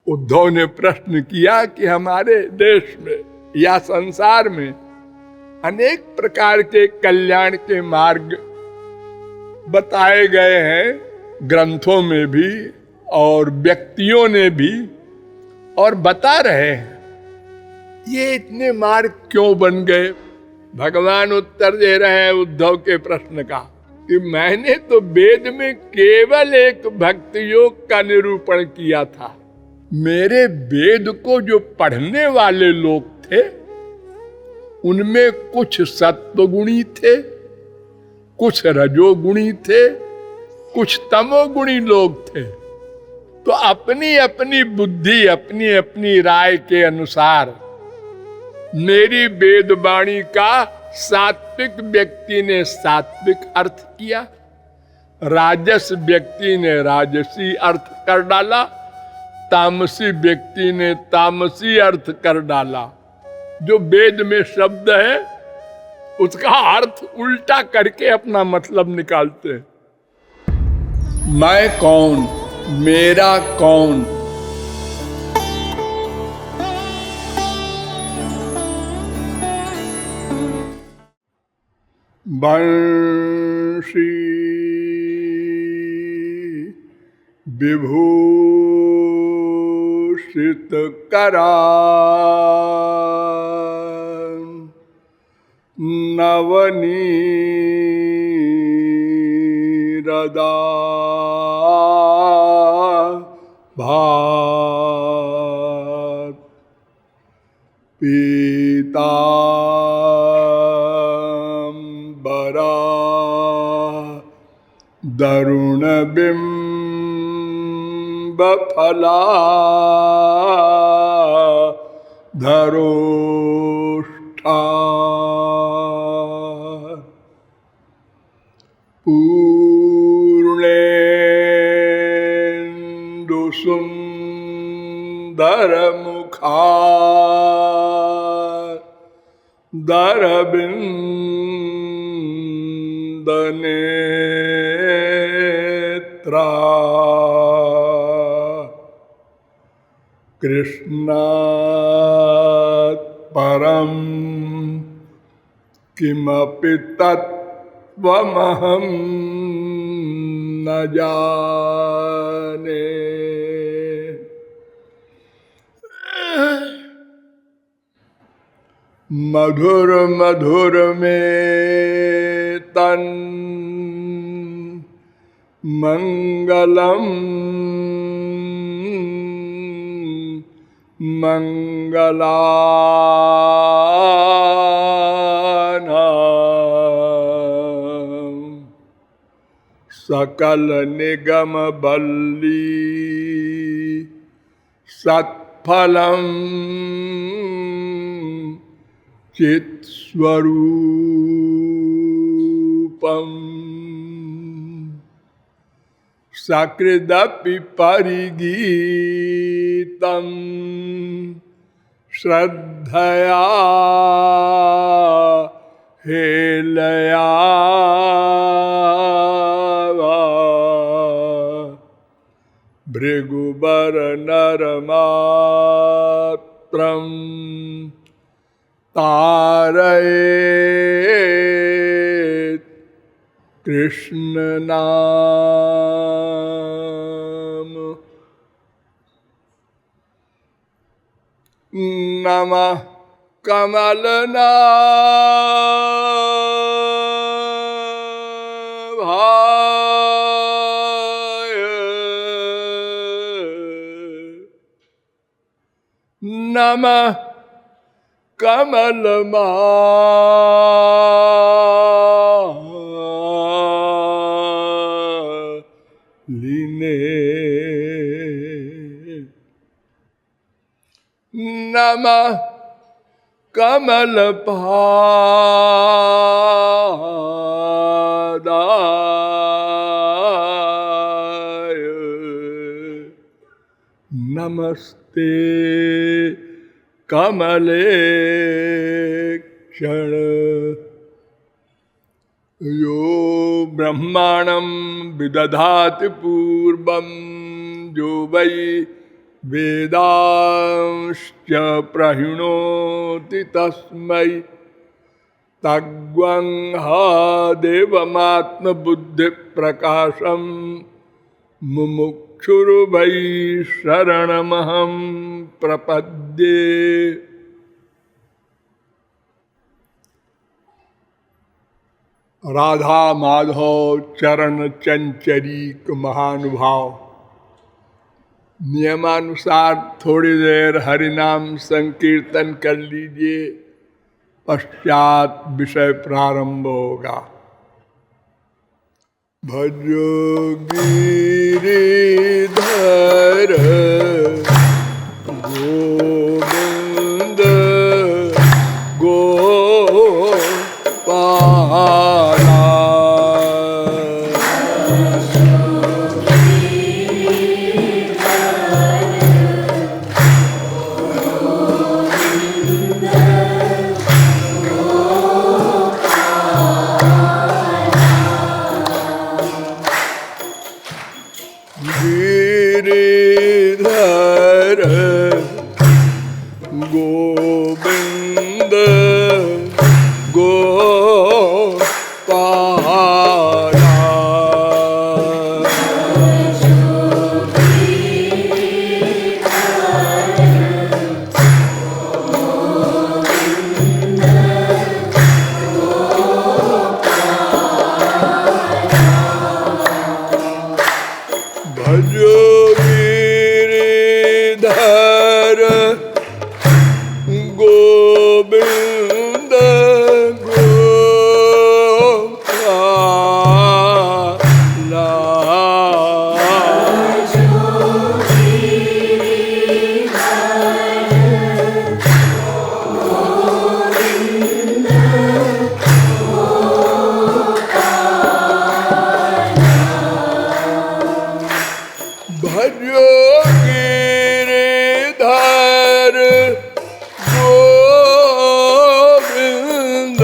उद्धव ने प्रश्न किया कि हमारे देश में या संसार में अनेक प्रकार के कल्याण के मार्ग बताए गए हैं, ग्रंथों में भी और व्यक्तियों ने भी, और बता रहे हैं। ये इतने मार्ग क्यों बन गए? भगवान उत्तर दे रहे हैं उद्धव के प्रश्न का कि मैंने तो वेद में केवल एक भक्ति योग का निरूपण किया था। मेरे वेद को जो पढ़ने वाले लोग थे उनमें कुछ सत्वगुणी थे, कुछ रजोगुणी थे, कुछ तमोगुणी लोग थे। तो अपनी अपनी बुद्धि, अपनी अपनी राय के अनुसार मेरी वेदवाणी का सात्विक व्यक्ति ने सात्विक अर्थ किया, राजस व्यक्ति ने राजसी अर्थ कर डाला, तामसी व्यक्ति ने तामसी अर्थ कर डाला। जो वेद में शब्द है उसका अर्थ उल्टा करके अपना मतलब निकालते हैं। मैं कौन, मेरा कौन, बंशी विभूषित करा नवनीरदा भात पीतांबरा दरुण बिंब फला धरोष्ठा पूर्णेन्दु सुंदर मुखा दरबिंद नेत्रा कृष्णात् परम किमपि तत्त्वमहं न जाने। मधुर मधुर में तन मंगलम मंगलानां सकल निगम बल्ली सत्फलम चित्स्वरूपम सकृदपि परिगीतं श्रद्धया हेलया भृगुबर नरमात्रं तारयेत् कृष्ण नाम। नमः कमलनाभाय नमः कमलमालिने नमः कमलपादाय नमस्ते कमलेक्षण। यो ब्रह्माणं विदधाति पूर्वं जो वै वेदांश्च प्रहिणोति तस्मै तग्वंह देवमात्म बुद्धि प्रकाशम मुमुक्षुर्वै शरणमहं प्रपद्ये। राधा माधव चरण चंचरीक महानुभाव, नियमानुसार थोड़ी देर हरिनाम संकीर्तन कर लीजिए, पश्चात विषय प्रारंभ होगा। भजो गिरिधर गोविंद गोपाला। गिरिधर गोविंद गोपाला। भजो गिरिधर गोविंद गोपाला। भजो गिरिधर गोविंद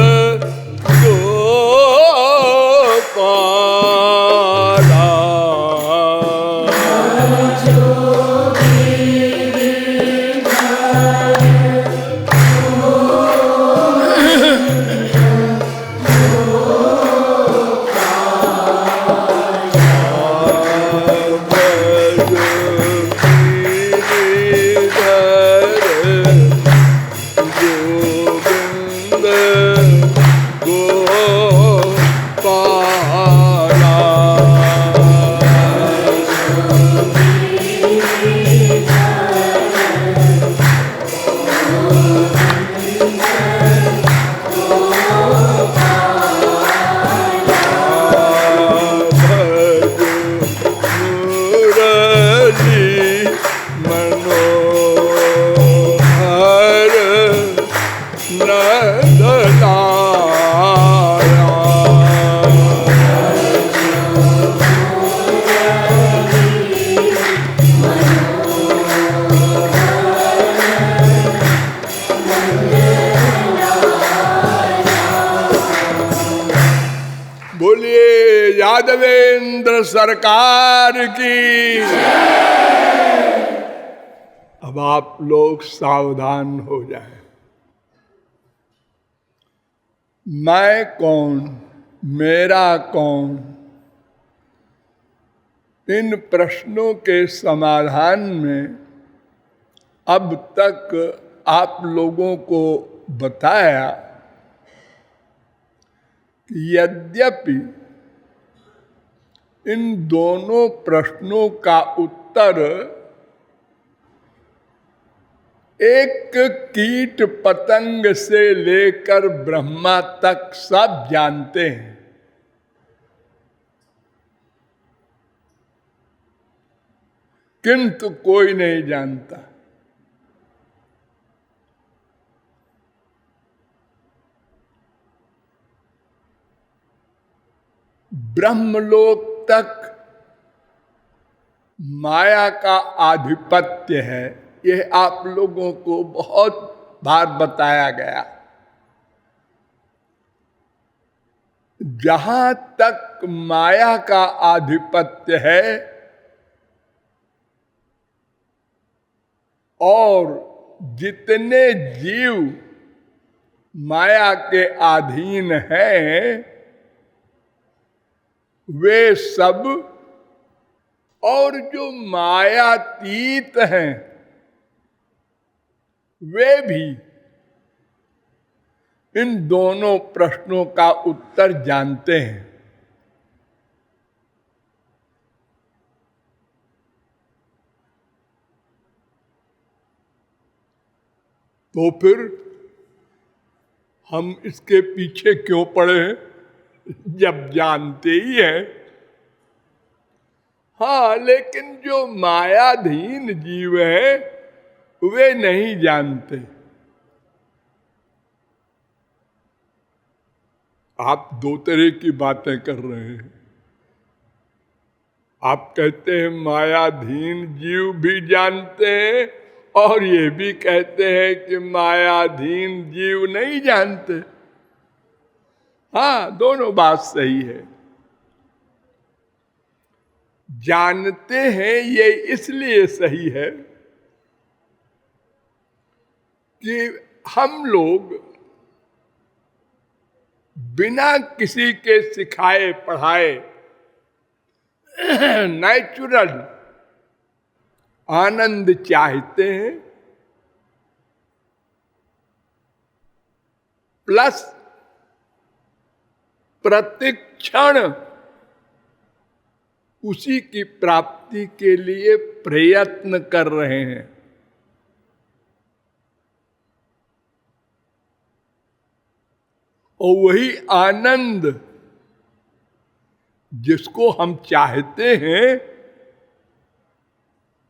गोपाला। बोलिए यादवेंद्र सरकार की। अब आप लोग सावधान हो जाएं। मैं कौन, मेरा कौन, इन प्रश्नों के समाधान में अब तक आप लोगों को बताया कि यद्यपि इन दोनों प्रश्नों का उत्तर एक कीट पतंग से लेकर ब्रह्मा तक सब जानते हैं, किंतु कोई नहीं जानता। ब्रह्मलोक तक माया का आधिपत्य है, यह आप लोगों को बहुत बार बताया गया। जहां तक माया का आधिपत्य है, और जितने जीव माया के अधीन हैं वे सब, और जो मायातीत हैं वे भी इन दोनों प्रश्नों का उत्तर जानते हैं। तो फिर हम इसके पीछे क्यों पड़े हैं, जब जानते ही हैं। हाँ, लेकिन जो मायाधीन जीव है वे नहीं जानते। आप दो तरह की बातें कर रहे हैं। आप कहते हैं मायाधीन जीव भी जानते हैं, और ये भी कहते हैं कि मायाधीन जीव नहीं जानते। हाँ, दोनों बात सही है। जानते हैं ये इसलिए सही है कि हम लोग बिना किसी के सिखाए पढ़ाए नेचुरल आनंद चाहते हैं, प्लस प्रतिक्षण उसी की प्राप्ति के लिए प्रयत्न कर रहे हैं। और वही आनंद जिसको हम चाहते हैं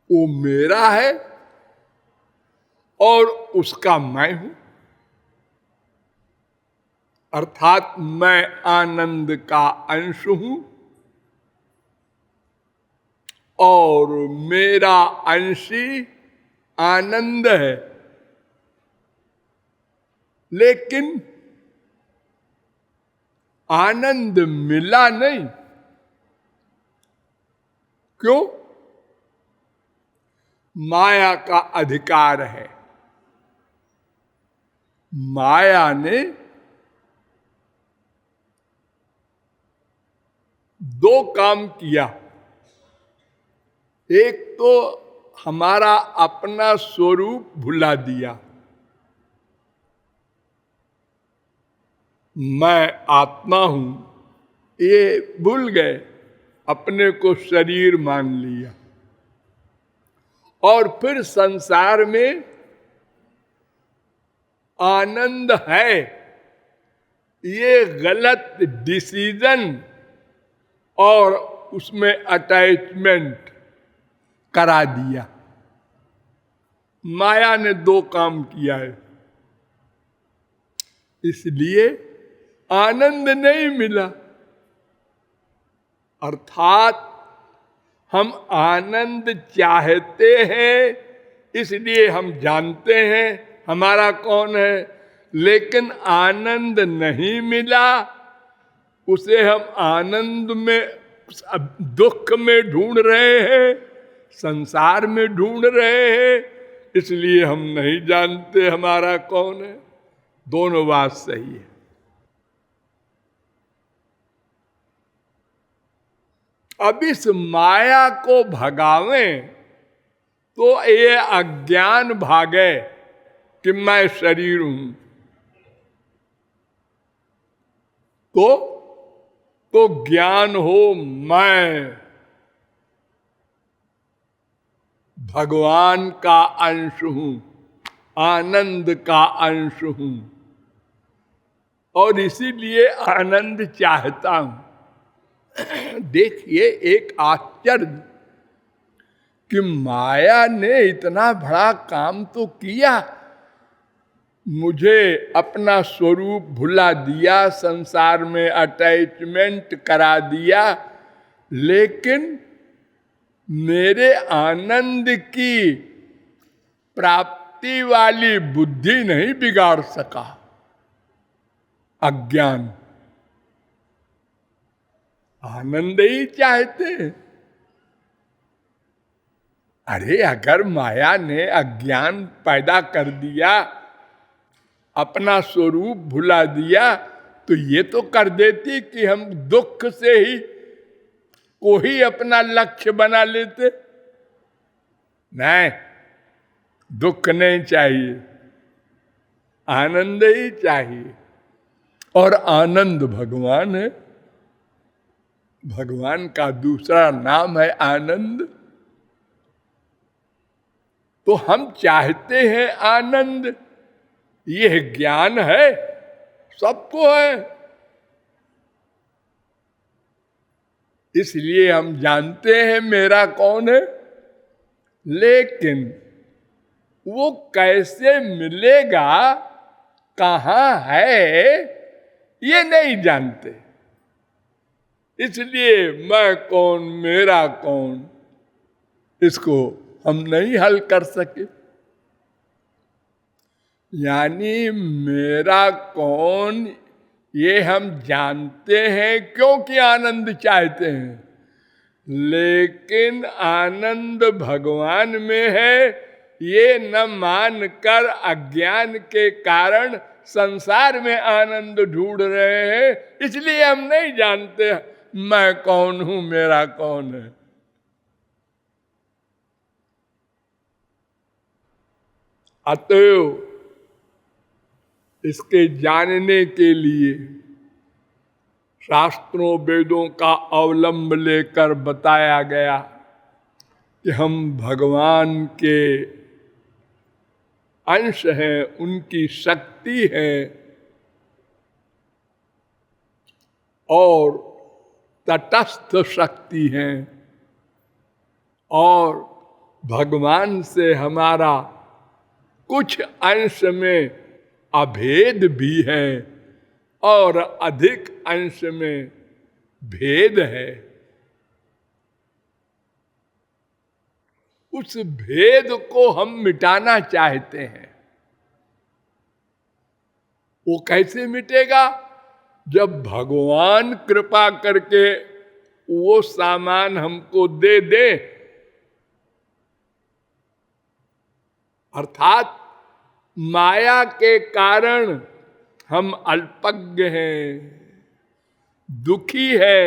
वो मेरा है और उसका मैं हूं। अर्थात मैं आनंद का अंश हूं और मेरा अंशी आनंद है। लेकिन आनंद मिला नहीं। क्यों? माया का अधिकार है। माया ने दो काम किया। एक तो हमारा अपना स्वरूप भुला दिया। मैं आत्मा हूं ये भूल गए, अपने को शरीर मान लिया। और फिर संसार में आनंद है ये गलत डिसीजन और उसमें अटैचमेंट करा दिया। माया ने दो काम किया है, इसलिए आनंद नहीं मिला। अर्थात हम आनंद चाहते हैं, इसलिए हम जानते हैं हमारा कौन है, लेकिन आनंद नहीं मिला। उसे हम आनंद में, दुख में ढूंढ रहे हैं, संसार में ढूंढ रहे हैं, इसलिए हम नहीं जानते हमारा कौन है। दोनों बात सही है। अब इस माया को भगावें तो ये अज्ञान भागे कि मैं शरीर हूं। तो ज्ञान हो मैं भगवान का अंश हूं, आनंद का अंश हूं, और इसीलिए आनंद चाहता हूं। देखिए एक आश्चर्य कि माया ने इतना बड़ा काम तो किया, मुझे अपना स्वरूप भुला दिया, संसार में अटैचमेंट करा दिया, लेकिन मेरे आनंद की प्राप्ति वाली बुद्धि नहीं बिगाड़ सका। अज्ञान। आनंद ही चाहते हैं। अरे अगर माया ने अज्ञान पैदा कर दिया, अपना स्वरूप भुला दिया, तो ये तो कर देती कि हम दुख से ही को ही अपना लक्ष्य बना लेते। नहीं, दुख नहीं चाहिए, आनंद ही चाहिए। और आनंद भगवान है, भगवान का दूसरा नाम है आनंद। तो हम चाहते हैं आनंद, यह ज्ञान है, सबको है। इसलिए हम जानते हैं मेरा कौन है, लेकिन वो कैसे मिलेगा, कहां है, ये नहीं जानते। इसलिए मैं कौन, मेरा कौन, इसको हम नहीं हल कर सके। यानी मेरा कौन ये हम जानते हैं क्योंकि आनंद चाहते हैं, लेकिन आनंद भगवान में है ये न मानकर अज्ञान के कारण संसार में आनंद ढूंढ रहे हैं। इसलिए हम नहीं जानते मैं कौन हूं, मेरा कौन है। अतएव इसके जानने के लिए शास्त्रों वेदों का अवलंब लेकर बताया गया कि हम भगवान के अंश हैं, उनकी शक्ति है और तटस्थ शक्ति है, और भगवान से हमारा कुछ अंश में अभेद भी है और अधिक अंश में भेद है। उस भेद को हम मिटाना चाहते हैं। वो कैसे मिटेगा? जब भगवान कृपा करके वो सामान हमको दे दे, अर्थात माया के कारण हम अल्पज्ञ हैं, दुखी है,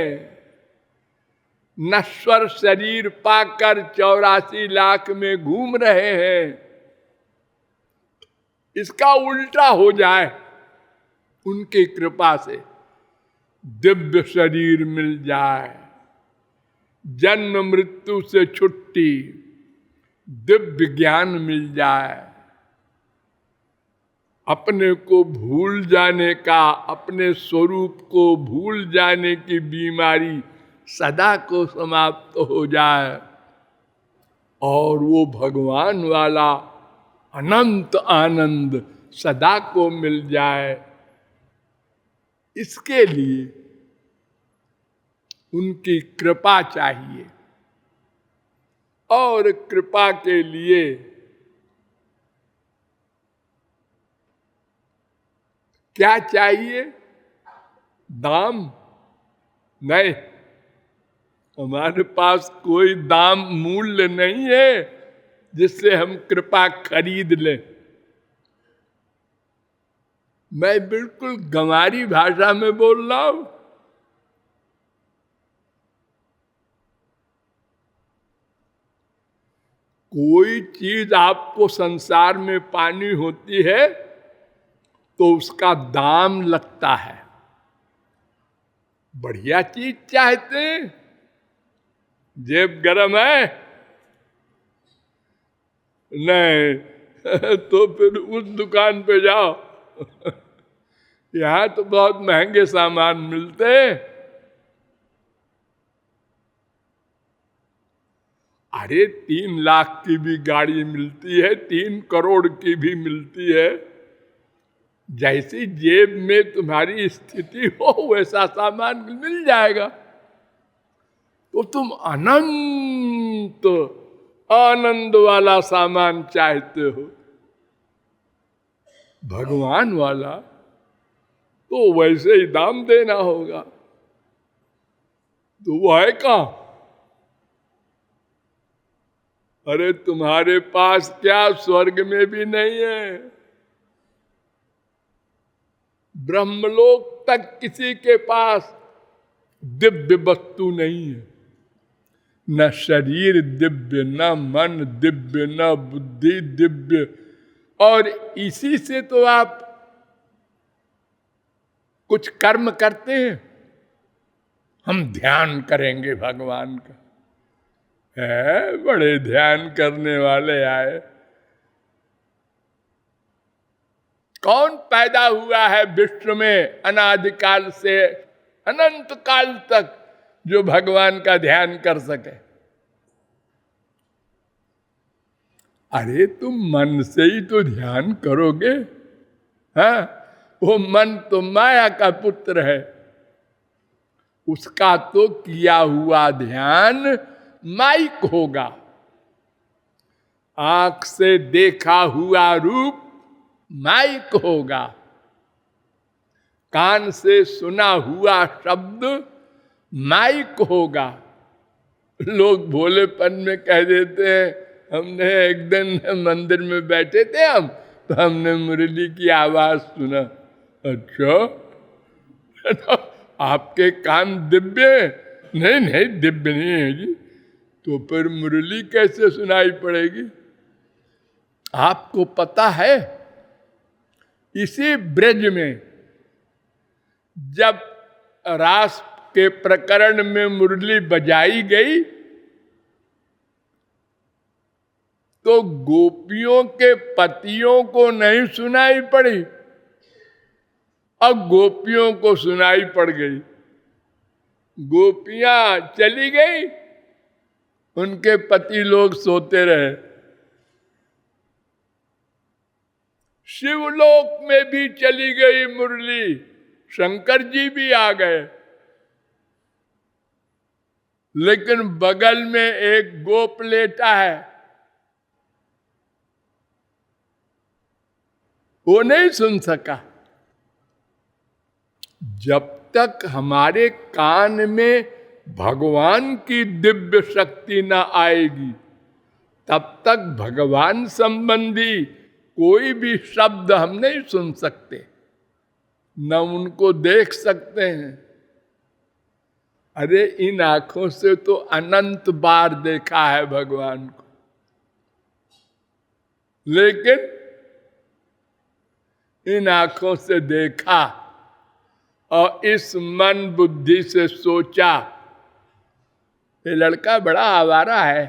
नश्वर शरीर पाकर 84 लाख में घूम रहे हैं, इसका उल्टा हो जाए, उनकी कृपा से दिव्य शरीर मिल जाए, जन्म मृत्यु से छुट्टी, दिव्य ज्ञान मिल जाए, अपने को भूल जाने का, अपने स्वरूप को भूल जाने की बीमारी सदा को समाप्त हो जाए और वो भगवान वाला अनंत आनंद सदा को मिल जाए। इसके लिए उनकी कृपा चाहिए, और कृपा के लिए क्या चाहिए? दाम नहीं, हमारे पास कोई दाम मूल्य नहीं है जिससे हम कृपा खरीद लें। मैं बिल्कुल गंवारी भाषा में बोल रहा हूं। कोई चीज आपको संसार में पानी होती है तो उसका दाम लगता है। बढ़िया चीज चाहते हैं, जेब गरम है, नहीं तो फिर उस दुकान पे जाओ, यहां तो बहुत महंगे सामान मिलते हैं। अरे 3 लाख की भी गाड़ी मिलती है, 3 करोड़ की भी मिलती है। जैसी जेब में तुम्हारी स्थिति हो वैसा सामान मिल जाएगा। तो तुम अनंत आनंद वाला सामान चाहते हो, भगवान वाला, तो वैसे ही दाम देना होगा। तो वो है कहां? अरे तुम्हारे पास क्या स्वर्ग में भी नहीं है, ब्रह्मलोक तक किसी के पास दिव्य वस्तु नहीं है। न शरीर दिव्य, न मन दिव्य, न बुद्धि दिव्य। और इसी से तो आप कुछ कर्म करते हैं। हम ध्यान करेंगे भगवान का, है बड़े ध्यान करने वाले आए। कौन पैदा हुआ है विश्व में अनादिकाल से अनंत काल तक जो भगवान का ध्यान कर सके? अरे तुम मन से ही तो ध्यान करोगे। हाँ, वो मन तो माया का पुत्र है, उसका तो किया हुआ ध्यान माइक होगा। आंख से देखा हुआ रूप माइक होगा, कान से सुना हुआ शब्द माइक होगा। लोग भोलेपन में कह देते हैं, हमने एक दिन मंदिर में बैठे थे हम, तो हमने मुरली की आवाज सुना। अच्छा, तो आपके कान दिव्य हैं? नहीं नहीं, दिव्य नहीं है जी। तो फिर मुरली कैसे सुनाई पड़ेगी? आपको पता है, इसी ब्रज में जब रास के प्रकरण में मुरली बजाई गई तो गोपियों के पतियों को नहीं सुनाई पड़ी, अब गोपियों को सुनाई पड़ गई। गोपियां चली गई, उनके पति लोग सोते रहे। शिवलोक में भी चली गई मुरली, शंकर जी भी आ गए, लेकिन बगल में एक गोप लेटा है, वो नहीं सुन सका। जब तक हमारे कान में भगवान की दिव्य शक्ति न आएगी, तब तक भगवान संबंधी कोई भी शब्द हम नहीं सुन सकते, न उनको देख सकते हैं। अरे इन आंखों से तो अनंत बार देखा है भगवान को, लेकिन इन आंखों से देखा और इस मन बुद्धि से सोचा, ये लड़का बड़ा आवारा है,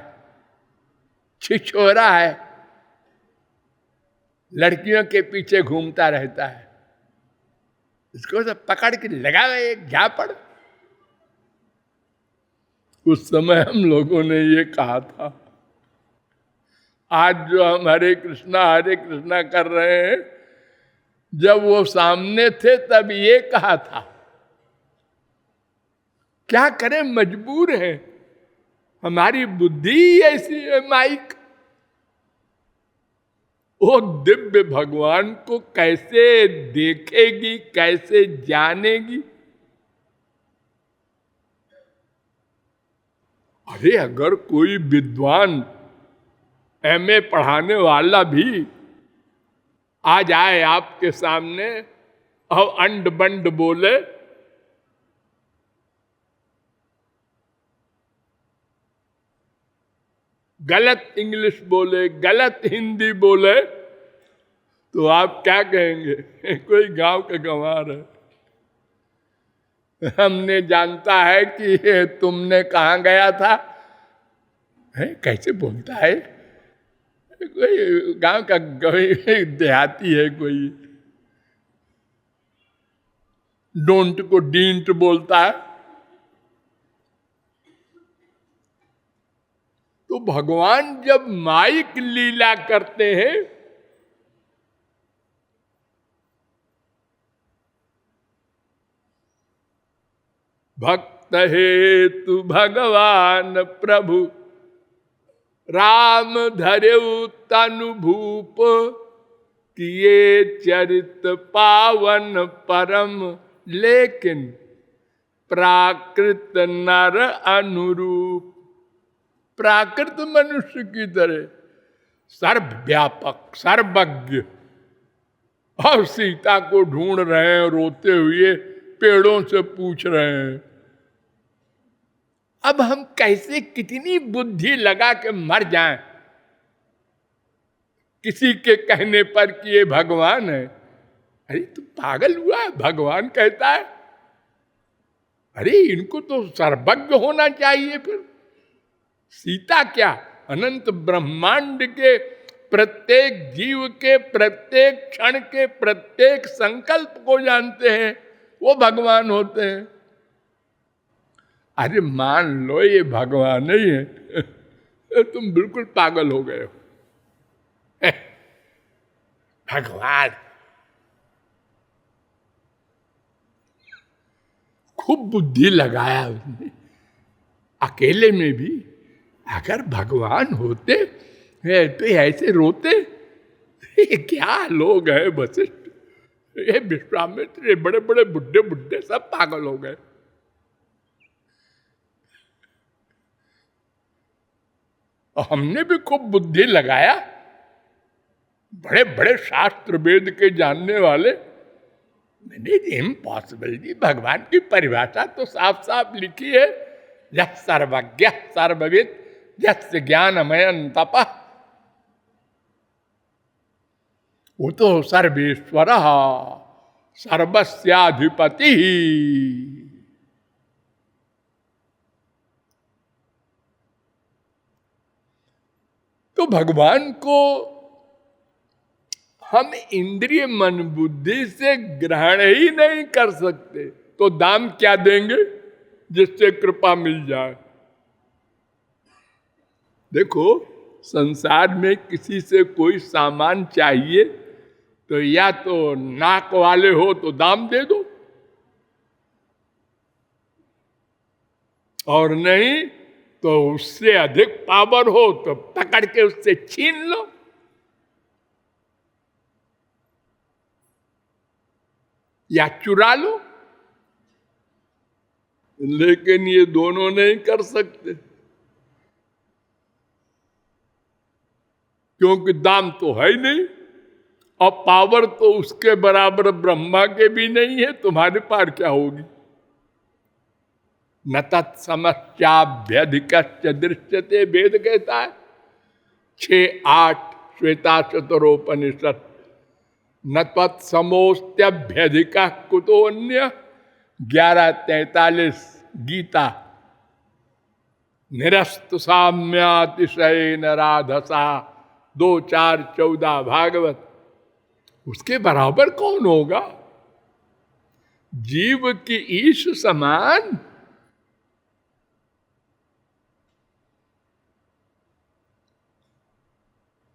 छिछोरा है, लड़कियों के पीछे घूमता रहता है, इसको सब पकड़ के लगा एक झापड़। उस समय हम लोगों ने ये कहा था। आज जो हम हरे कृष्णा कर रहे हैं, जब वो सामने थे तब ये कहा था। क्या करें, मजबूर हैं, हमारी बुद्धि ऐसी है माइक। वो दिव्य भगवान को कैसे देखेगी, कैसे जानेगी? अरे अगर कोई विद्वान एमए पढ़ाने वाला भी आ जाए आपके सामने और अंड बंड बोले, गलत इंग्लिश बोले, गलत हिंदी बोले, तो आप क्या कहेंगे? कोई गांव का गंवार है, हमने जानता है कि तुमने कहाँ गया था। है कैसे बोलता है, कोई गांव का देहाती है, कोई डोंट को डींट बोलता है। तो भगवान जब माइक लीला करते हैं, भक्त हेतु भगवान प्रभु राम धरेउ तनु भूप, किए चरित पावन परम, लेकिन प्राकृत नर अनुरूप। प्राकृत मनुष्य की तरह सर्वव्यापक सर्वज्ञ। और सीता को ढूंढ रहे हैं, रोते हुए पेड़ों से पूछ रहे हैं। अब हम कैसे कितनी बुद्धि लगा के मर जाएं किसी के कहने पर कि ये भगवान है। अरे तू पागल हुआ है, भगवान कहता है। अरे इनको तो सर्वज्ञ होना चाहिए। फिर सीता क्या, अनंत ब्रह्मांड के प्रत्येक जीव के प्रत्येक क्षण के प्रत्येक संकल्प को जानते हैं, वो भगवान होते हैं। अरे मान लो ये भगवान ही है, तुम बिल्कुल पागल हो गए हो। भगवान खूब बुद्धि लगाया उसने। अकेले में भी अगर भगवान होते तो ऐसे रोते। ये क्या लोग हैं वशिष्ठ, ये विश्वामित्र, ये बड़े बड़े बुढ़े बुढ़े सब पागल हो गए। और हमने भी खूब बुद्धि लगाया, बड़े बड़े शास्त्र वेद के जानने वाले। मैंने इम्पॉसिबल जी, भगवान की परिभाषा तो साफ साफ लिखी है, यह सर्वज्ञ सर्वविद यस्य ज्ञानमयं तपः। वो तो सर्वेश्वर सर्वस्याधिपति। तो भगवान को हम इंद्रिय मन बुद्धि से ग्रहण ही नहीं कर सकते, तो दाम क्या देंगे जिससे कृपा मिल जाए। देखो संसार में किसी से कोई सामान चाहिए तो या तो नाक वाले हो तो दाम दे दो, और नहीं तो उससे अधिक पावर हो तो पकड़ के उससे छीन लो। या चुरा लो। लेकिन ये दोनों नहीं कर सकते, क्योंकि दाम तो है ही नहीं, और पावर तो उसके बराबर ब्रह्मा के भी नहीं है। तुम्हारे पार क्या होगी। न तत्समस्याभ्यधिक दृश्यते, वेद कहता है 6-8 श्वेताशतरोपनिषद। न तत्समोस्त्यभ्यधिक कुतोन्य 11:43 गीता। निरस्तु साम्यातिशय राधसा 2:4-14 भागवत। उसके बराबर कौन होगा। जीव की ईश समान।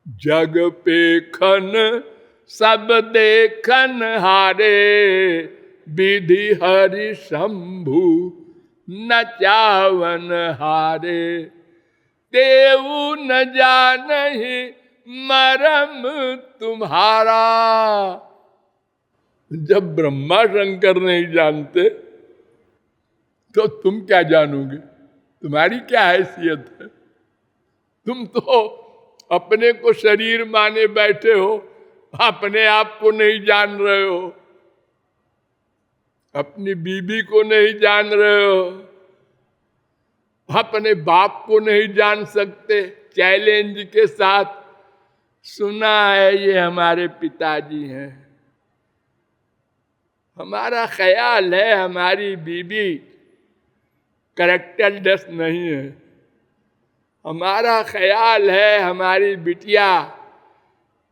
जग पेखन सब देखन हारे, विधि हरि शंभु न चावन हारे। देवु न जानहि मरम तुम्हारा। जब ब्रह्मा शंकर नहीं जानते तो तुम क्या जानोगे। तुम्हारी क्या हैसियत है। तुम तो अपने को शरीर माने बैठे हो, अपने आप को नहीं जान रहे हो, अपनी बीबी को नहीं जान रहे हो, अपने बाप को नहीं जान सकते। चैलेंज के साथ सुना है ये हमारे पिताजी हैं। हमारा ख्याल है हमारी बीबी कैरेक्टरलेस नहीं है। हमारा ख्याल है हमारी बिटिया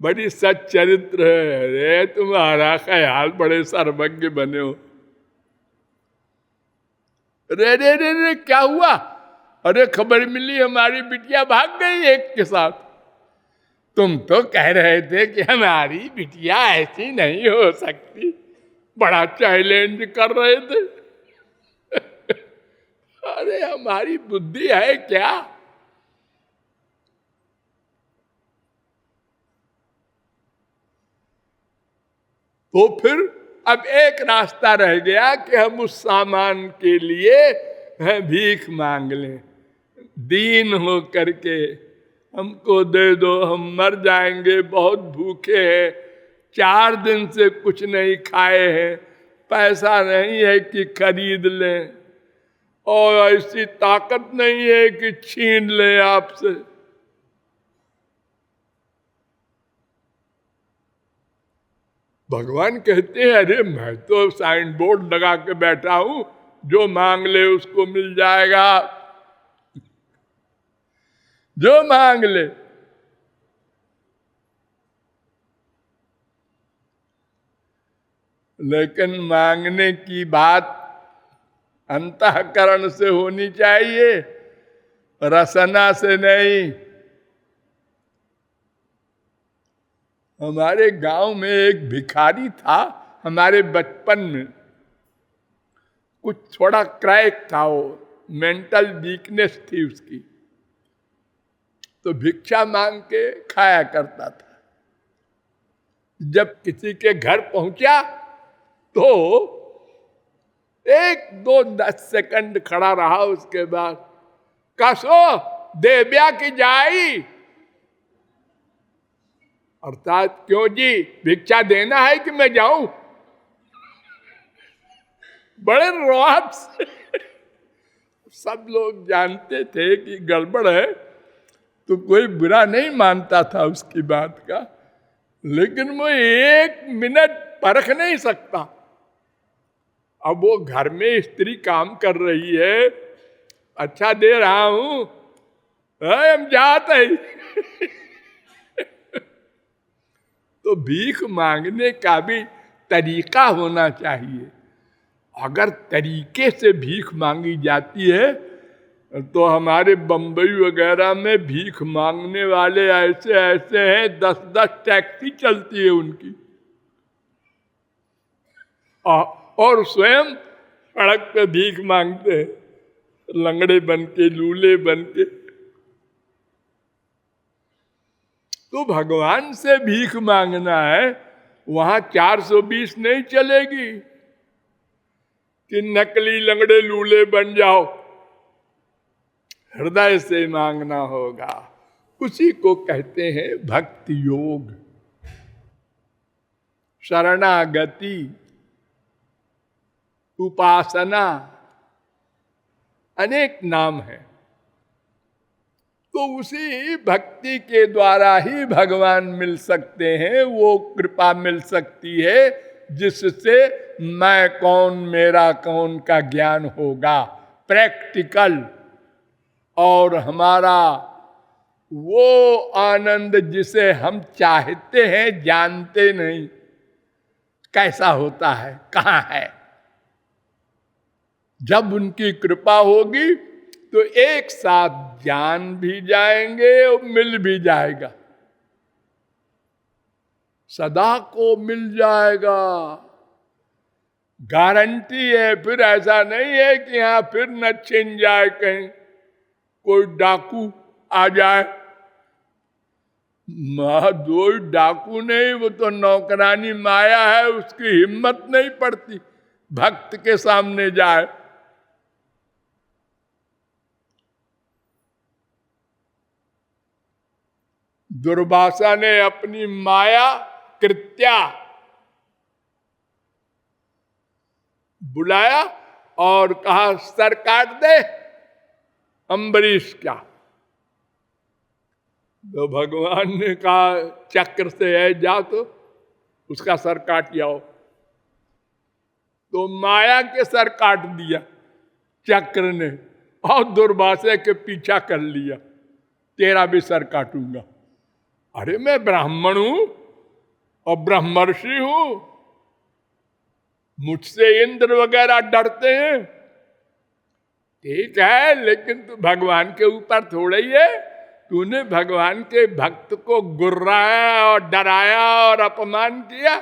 बड़ी सच्चरित्र है। अरे तुम्हारा ख्याल बड़े सर्वज्ञ बने हो। रे रे रे रे क्या हुआ। अरे खबर मिली हमारी बिटिया भाग गई एक के साथ। तुम तो कह रहे थे कि हमारी बिटिया ऐसी नहीं हो सकती, बड़ा चैलेंज कर रहे थे। अरे हमारी बुद्धि है क्या। तो फिर अब एक रास्ता रह गया कि हम उस सामान के लिए भीख मांग लें। दीन हो करके हमको दे दो, हम मर जाएंगे, बहुत भूखे हैं, 4 दिन से कुछ नहीं खाए हैं, पैसा नहीं है कि खरीद लें, और ऐसी ताकत नहीं है कि छीन लें आपसे। भगवान कहते हैं अरे मैं तो साइन बोर्ड लगा के बैठा हूं, जो मांग ले उसको मिल जाएगा, जो मांग ले। लेकिन मांगने की बात अंतःकरण से होनी चाहिए, रसना से नहीं। हमारे गांव में एक भिखारी था, हमारे बचपन में, कुछ थोड़ा क्रैक था, वो मेंटल वीकनेस थी उसकी, तो भिक्षा मांग के खाया करता था। जब किसी के घर पहुंचा तो 1-2-10 सेकंड खड़ा रहा, उसके बाद कसो देव्या की जाई, अर्थात क्यों जी भिक्षा देना है कि मैं जाऊं? बड़े रोआब से सब लोग जानते थे कि गड़बड़ है, तो कोई बुरा नहीं मानता था उसकी बात का, लेकिन वो 1 मिनट परख नहीं सकता। अब वो घर में स्त्री काम कर रही है, अच्छा दे रहा हूं, हम जाते ही तो भीख मांगने का भी तरीका होना चाहिए। अगर तरीके से भीख मांगी जाती है तो हमारे बंबई वगैरह में भीख मांगने वाले ऐसे ऐसे हैं, 10-10 टैक्सी चलती है उनकी, और स्वयं सड़क पे भीख मांगते हैं, लंगड़े बन के, लूले बन के। तो भगवान से भीख मांगना है, वहां 420 नहीं चलेगी कि नकली लंगड़े लूले बन जाओ, हृदय से मांगना होगा। उसी को कहते हैं भक्ति योग, शरणागति, उपासना, अनेक नाम है। तो उसी भक्ति के द्वारा ही भगवान मिल सकते हैं, वो कृपा मिल सकती है जिससे मैं कौन मेरा कौन का ज्ञान होगा, प्रैक्टिकल, और हमारा वो आनंद जिसे हम चाहते हैं, जानते नहीं कैसा होता है, कहाँ है। जब उनकी कृपा होगी तो एक साथ जान भी जाएंगे और मिल भी जाएगा, सदा को मिल जाएगा, गारंटी है। फिर ऐसा नहीं है कि यहां फिर न छिन जाए, कहीं कोई डाकू आ जाए। कोई डाकू नहीं, वो तो नौकरानी माया है, उसकी हिम्मत नहीं पड़ती भक्त के सामने जाए। दुर्वासा ने अपनी माया कृत्या बुलाया और कहा सर काट दे अम्बरीश का। तो भगवान ने कहा चक्र से है, जा तो उसका सर काट जाओ। तो माया के सर काट दिया चक्र ने, और दुर्वासा के पीछा कर लिया, तेरा भी सर काटूंगा। अरे मैं ब्राह्मण हूं और ब्रह्मर्षि हूं, मुझसे इंद्र वगैरह डरते हैं, ठीक है, लेकिन तू भगवान के ऊपर थोड़ा ही है। तूने भगवान के भक्त को गुर्राया और डराया और अपमान किया,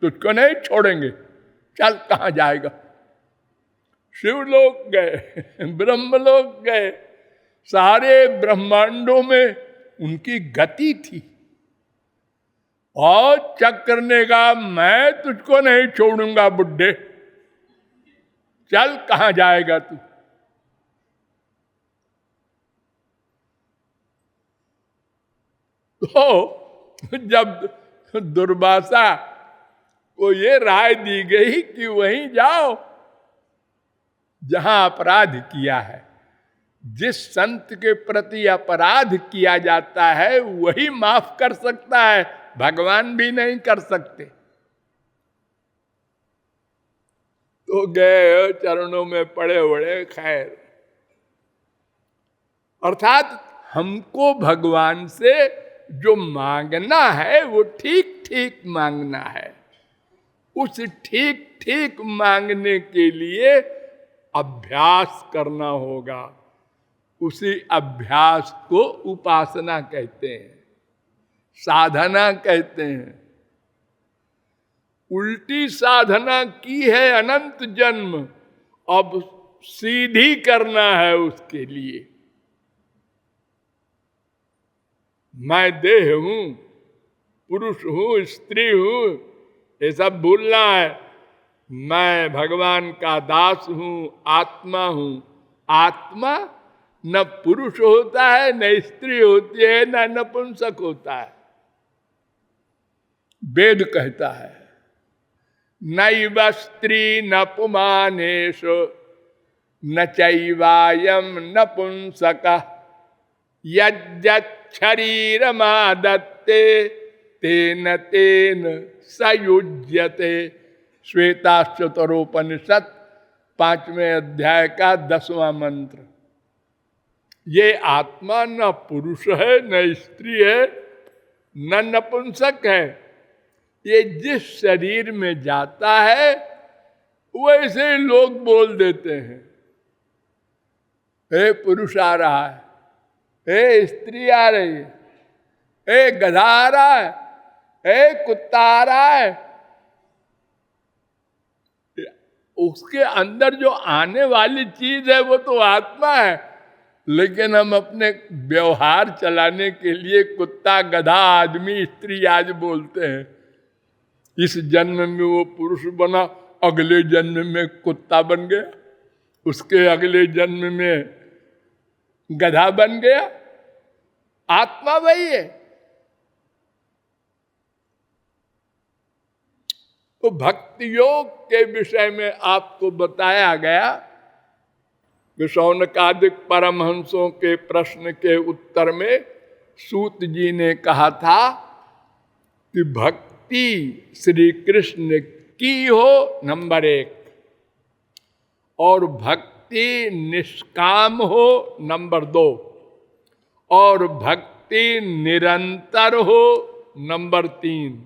तुझको नहीं छोड़ेंगे, चल कहां जाएगा। शिवलोक गए, ब्रह्मलोक गए, सारे ब्रह्मांडों में उनकी गति थी। और चक्र ने कहा मैं तुझको नहीं छोड़ूंगा बुड्ढे, चल कहां जाएगा तू। तो जब दुर्वासा को ये राय दी गई कि वहीं जाओ जहां अपराध किया है, जिस संत के प्रति अपराध किया जाता है वही माफ कर सकता है, भगवान भी नहीं कर सकते। तो गए चरणों में पड़े बड़े। खैर, अर्थात हमको भगवान से जो मांगना है वो ठीक ठीक मांगना है। उस ठीक ठीक मांगने के लिए अभ्यास करना होगा। उसी अभ्यास को उपासना कहते हैं, साधना कहते हैं। उल्टी साधना की है अनंत जन्म, अब सीधी करना है उसके लिए। मैं देह हूं, पुरुष हूं, स्त्री हूं, ये सब भूलना है। मैं भगवान का दास हूं, आत्मा हूं। आत्मा न पुरुष होता है, न स्त्री होती है, न नपुंसक होता है। वेद कहता है नैव स्त्री न पुमानेश न चैवायम नपुंसक यज्जच्छरीरमादत्ते तेन तेन सयुज्यते। श्वेताश्वतरोपनिषद 5वें अध्याय का 10वां मंत्र। ये आत्मा न पुरुष है, न स्त्री है, न नपुंसक है। ये जिस शरीर में जाता है वैसे लोग बोल देते हैं, हे पुरुष आ रहा है, हे स्त्री आ रही है, हे गधा आ रहा है, हे कुत्ता आ रहा है। उसके अंदर जो आने वाली चीज है वो तो आत्मा है, लेकिन हम अपने व्यवहार चलाने के लिए कुत्ता, गधा, आदमी, स्त्री आज बोलते हैं। इस जन्म में वो पुरुष बना, अगले जन्म में कुत्ता बन गया, उसके अगले जन्म में गधा बन गया। आत्मा वही है। तो भक्ति योग के विषय में आपको बताया गया कि शौनकादिक परमहंसों के प्रश्न के उत्तर में सूत जी ने कहा था कि भक्ति श्री कृष्ण की हो नंबर 1, और भक्ति निष्काम हो नंबर 2, और भक्ति निरंतर हो नंबर 3।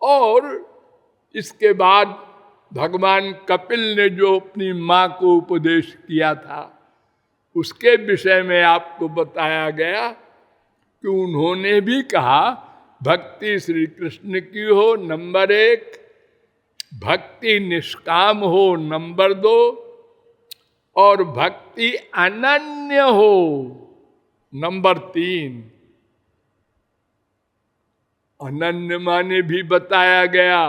और इसके बाद भगवान कपिल ने जो अपनी मां को उपदेश किया था उसके विषय में आपको बताया गया कि उन्होंने भी कहा भक्ति श्री कृष्ण की हो नंबर 1, भक्ति निष्काम हो नंबर 2, और भक्ति अनन्य हो नंबर 3। अनन्य माने भी बताया गया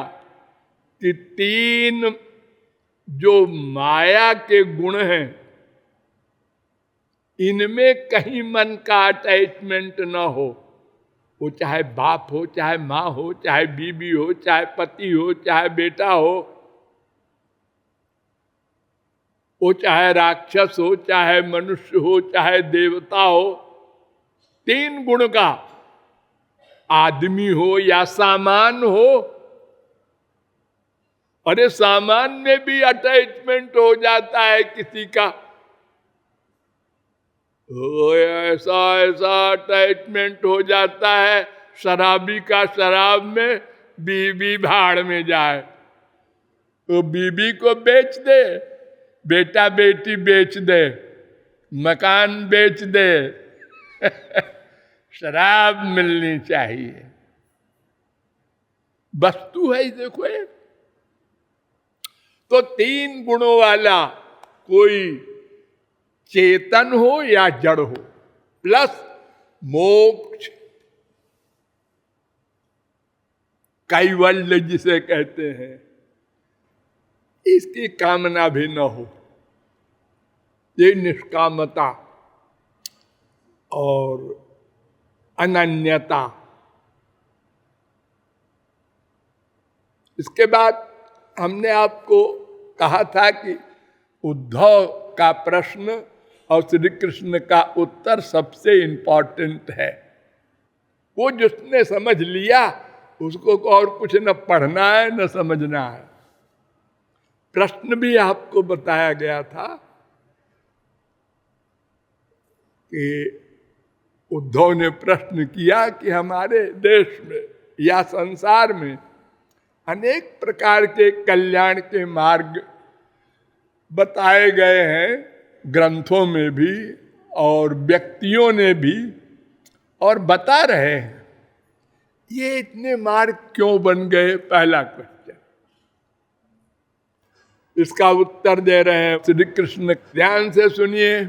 कि 3 जो माया के गुण हैं इनमें कहीं मन का अटैचमेंट न हो। वो चाहे बाप हो, चाहे माँ हो, चाहे बीबी हो, चाहे पति हो, चाहे बेटा हो, वो चाहे राक्षस हो, चाहे मनुष्य हो, चाहे देवता हो। 3 गुण का, आदमी हो या सामान हो। अरे सामान में भी अटैचमेंट हो जाता है किसी का, ऐसा ऐसा अटैचमेंट हो जाता है। शराबी का शराब में, बीवी भाड़ में जाए तो बीवी को बेच दे, बेटा बेटी बेच दे, मकान बेच दे शराब मिलनी चाहिए। वस्तु है देखो ये। तो 3 गुणों वाला कोई चेतन हो या जड़ हो, प्लस मोक्ष, कैवल्य जिसे कहते हैं, इसकी कामना भी न हो, ये निष्कामता। और अनन्यता। इसके बाद हमने आपको कहा था कि उद्धव का प्रश्न और श्री कृष्ण का उत्तर सबसे इंपॉर्टेंट है। वो जिसने समझ लिया उसको और कुछ न पढ़ना है न समझना है। प्रश्न भी आपको बताया गया था कि उद्धव ने प्रश्न किया कि हमारे देश में या संसार में अनेक प्रकार के कल्याण के मार्ग बताए गए हैं, ग्रंथों में भी और व्यक्तियों ने भी, और बता रहे हैं। ये इतने मार्ग क्यों बन गए, पहला क्वेश्चन। इसका उत्तर दे रहे हैं श्री कृष्ण। ध्यान से सुनिए।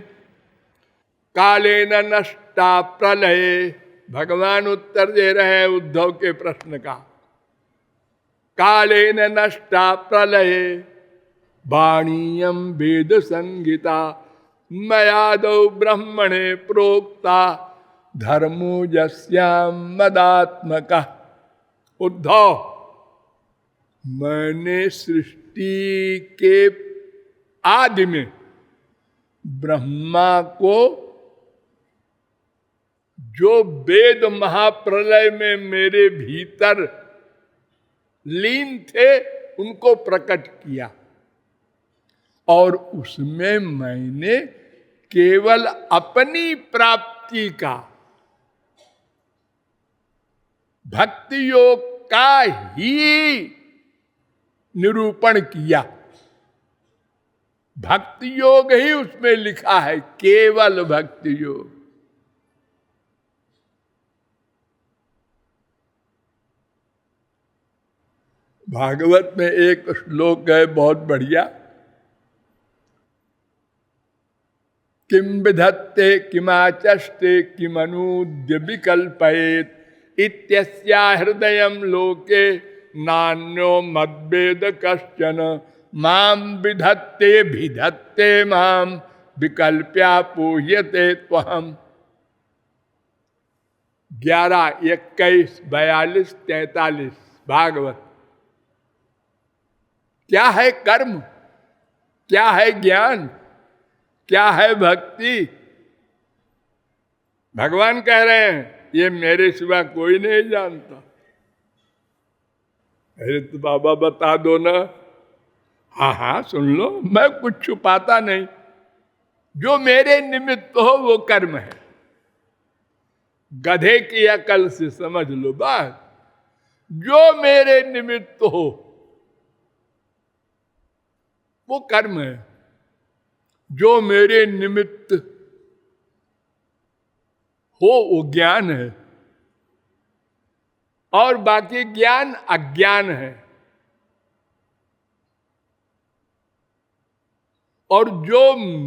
कालेन नष्टा प्रलय, भगवान उत्तर दे रहे हैं उद्धव के प्रश्न का। कालेन नष्टा प्रलय वाणीयम वेद संगीता मयादौ ब्रह्मणे प्रोक्ता धर्मो यस्याम मदात्मका। उद्धव, मैंने सृष्टि के आदि में ब्रह्मा को जो वेद महाप्रलय में मेरे भीतर लीन थे उनको प्रकट किया, और उसमें मैंने केवल अपनी प्राप्ति का, भक्ति योग का ही निरूपण किया। भक्ति योग ही उसमें लिखा है, केवल भक्ति योग। भागवत में एक श्लोक है बहुत बढ़िया। किम विधत्ते किमाचष्टे किमनूद्य विकल्पयेत् इत्यस्या हृदयं लोके नान्यो मद्वेद कश्चन माम विधत्ते भिधत्ते माम विकल्प्या पूह्यते त्वहम्। 11, 21, 42, 43 भागवत। क्या है कर्म, क्या है ज्ञान, क्या है भक्ति? भगवान कह रहे हैं ये मेरे सिवा कोई नहीं जानता। अरे तो बाबा बता दो ना। हाँ हाँ सुन लो, मैं कुछ छुपाता नहीं। जो मेरे निमित्त हो वो कर्म है। गधे की अकल से समझ लो बात। जो मेरे निमित्त हो वो कर्म है। जो मेरे निमित्त हो वो ज्ञान है, और बाकी ज्ञान अज्ञान है। और जो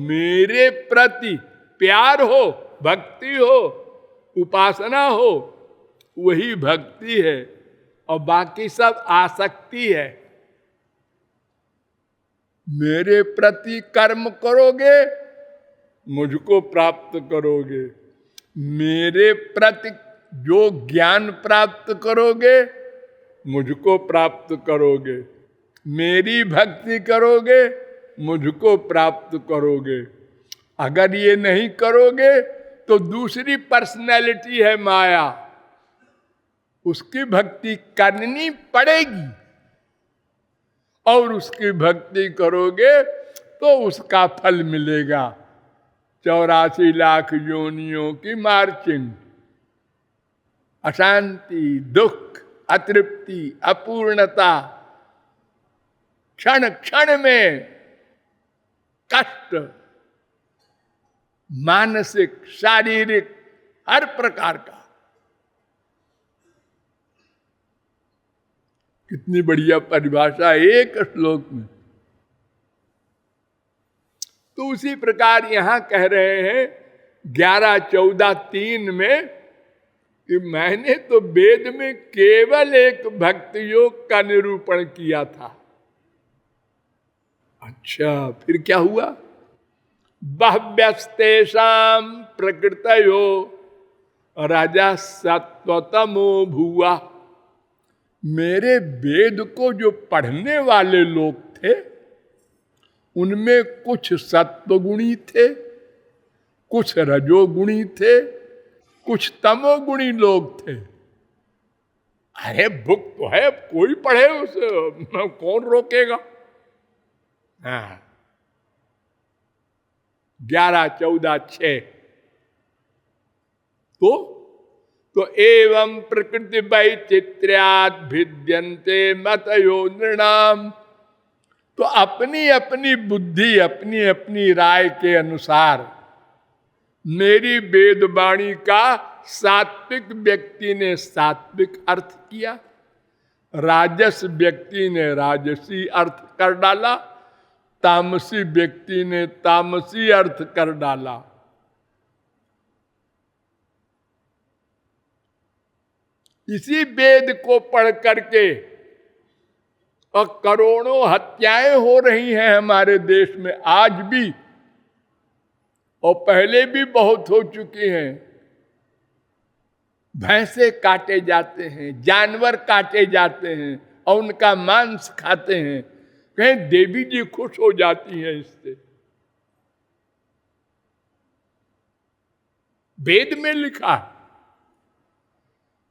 मेरे प्रति प्यार हो, भक्ति हो, उपासना हो, वही भक्ति है, और बाकी सब आसक्ति है। मेरे प्रति कर्म करोगे मुझको प्राप्त करोगे, मेरे प्रति जो ज्ञान प्राप्त करोगे मुझको प्राप्त करोगे, मेरी भक्ति करोगे मुझको प्राप्त करोगे। अगर ये नहीं करोगे तो दूसरी पर्सनैलिटी है माया, उसकी भक्ति करनी पड़ेगी, और उसकी भक्ति करोगे तो उसका फल मिलेगा। 84 लाख योनियों की मार्चिंग, अशांति, दुख, अतृप्ति, अपूर्णता, क्षण क्षण में कष्ट, मानसिक, शारीरिक, हर प्रकार का। कितनी बढ़िया परिभाषा एक श्लोक में। तो उसी प्रकार यहां कह रहे हैं 11, 14, 3 में कि मैंने तो वेद में केवल एक भक्ति योग का निरूपण किया था। अच्छा, फिर क्या हुआ? बह्व्यस्तेषां प्रकृतयो राजा सत्वतमो भुआ। मेरे वेद को जो पढ़ने वाले लोग थे उनमें कुछ सत्वगुणी थे, कुछ रजोगुणी थे, कुछ तमोगुणी लोग थे। अरे बुक तो है, कोई पढ़े उसे, कौन रोकेगा। हाँ, 11-14-6 तो एवं प्रकृति वैचित्र्यात् भिद्यन्ते मतयो नृणाम। तो अपनी अपनी बुद्धि, अपनी अपनी राय के अनुसार मेरी वेदवाणी का सात्विक व्यक्ति ने सात्विक अर्थ किया, राजस व्यक्ति ने राजसी अर्थ कर डाला, तामसी व्यक्ति ने तामसी अर्थ कर डाला। इसी वेद को पढ़ करके और करोड़ों हत्याएं हो रही हैं हमारे देश में आज भी, और पहले भी बहुत हो चुकी हैं। भैंसे काटे जाते हैं, जानवर काटे जाते हैं और उनका मांस खाते हैं। कहीं देवी जी खुश हो जाती हैं इससे। वेद में लिखा है,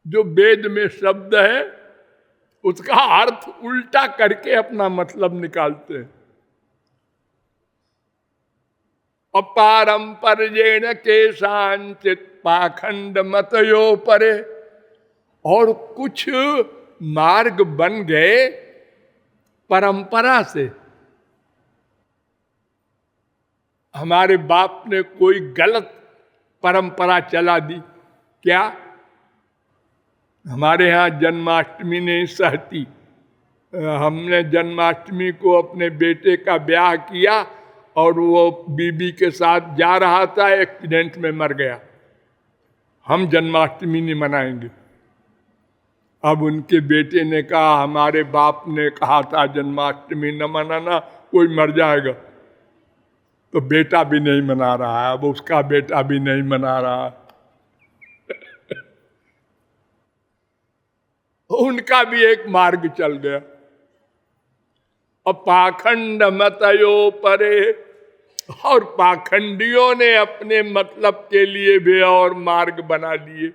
जो वेद में शब्द है उसका अर्थ उल्टा करके अपना मतलब निकालते हैं। अपारंपर्येण केशांचित पाखंड मतयो परे। और कुछ मार्ग बन गए परंपरा से। हमारे बाप ने कोई गलत परंपरा चला दी क्या? हमारे यहाँ जन्माष्टमी नहीं सहती। हमने जन्माष्टमी को अपने बेटे का ब्याह किया और वो बीबी के साथ जा रहा था, एक्सीडेंट में मर गया। हम जन्माष्टमी नहीं मनाएंगे। अब उनके बेटे ने कहा, हमारे बाप ने कहा था जन्माष्टमी न मनाना, कोई मर जाएगा। तो बेटा भी नहीं मना रहा है, अब उसका बेटा भी नहीं मना रहा है। उनका भी एक मार्ग चल गया। अब पाखंड मतयो परे। और पाखंडियों ने अपने मतलब के लिए भी और मार्ग बना लिए।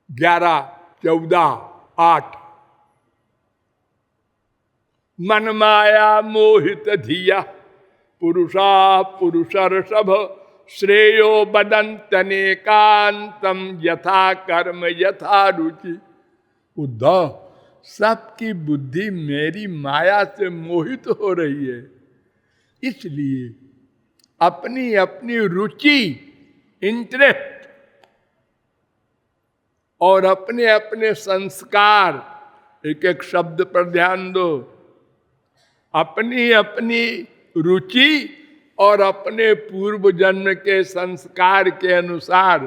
11-14-8 मन माया मोहित धिया पुरुषा पुरुषर्षभ श्रेयो बदंतनेकांतम यथा कर्म यथा रुचि। उद्धव, सबकी बुद्धि मेरी माया से मोहित हो रही है, इसलिए अपनी अपनी रुचि, इंटरेस्ट और अपने अपने संस्कार, एक एक शब्द पर ध्यान दो, अपनी अपनी रुचि और अपने पूर्व जन्म के संस्कार के अनुसार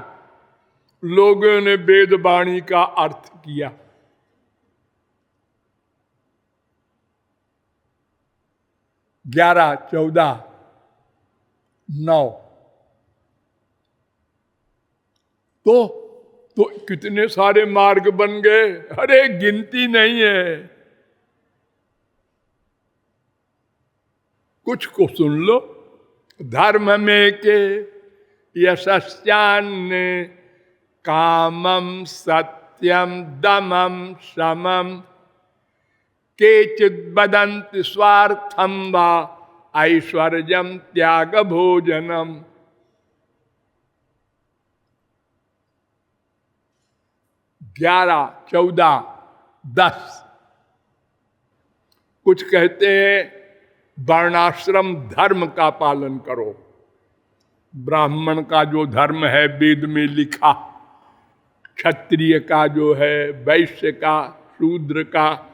लोगों ने वेदवाणी का अर्थ किया। 11-14-9 तो कितने सारे मार्ग बन गए, अरे गिनती नहीं है। कुछ को सुन लो। धर्म में के यशस्यान्ने कामम सत्यम दमम समम केचित् वदन्ति स्वार्थम वा ऐश्वर्यम त्याग भोजनम। 11-14-10 कुछ कहते हैं वर्णाश्रम धर्म का पालन करो। ब्राह्मण का जो धर्म है वेद में लिखा, क्षत्रिय का जो है, वैश्य का, शूद्र का,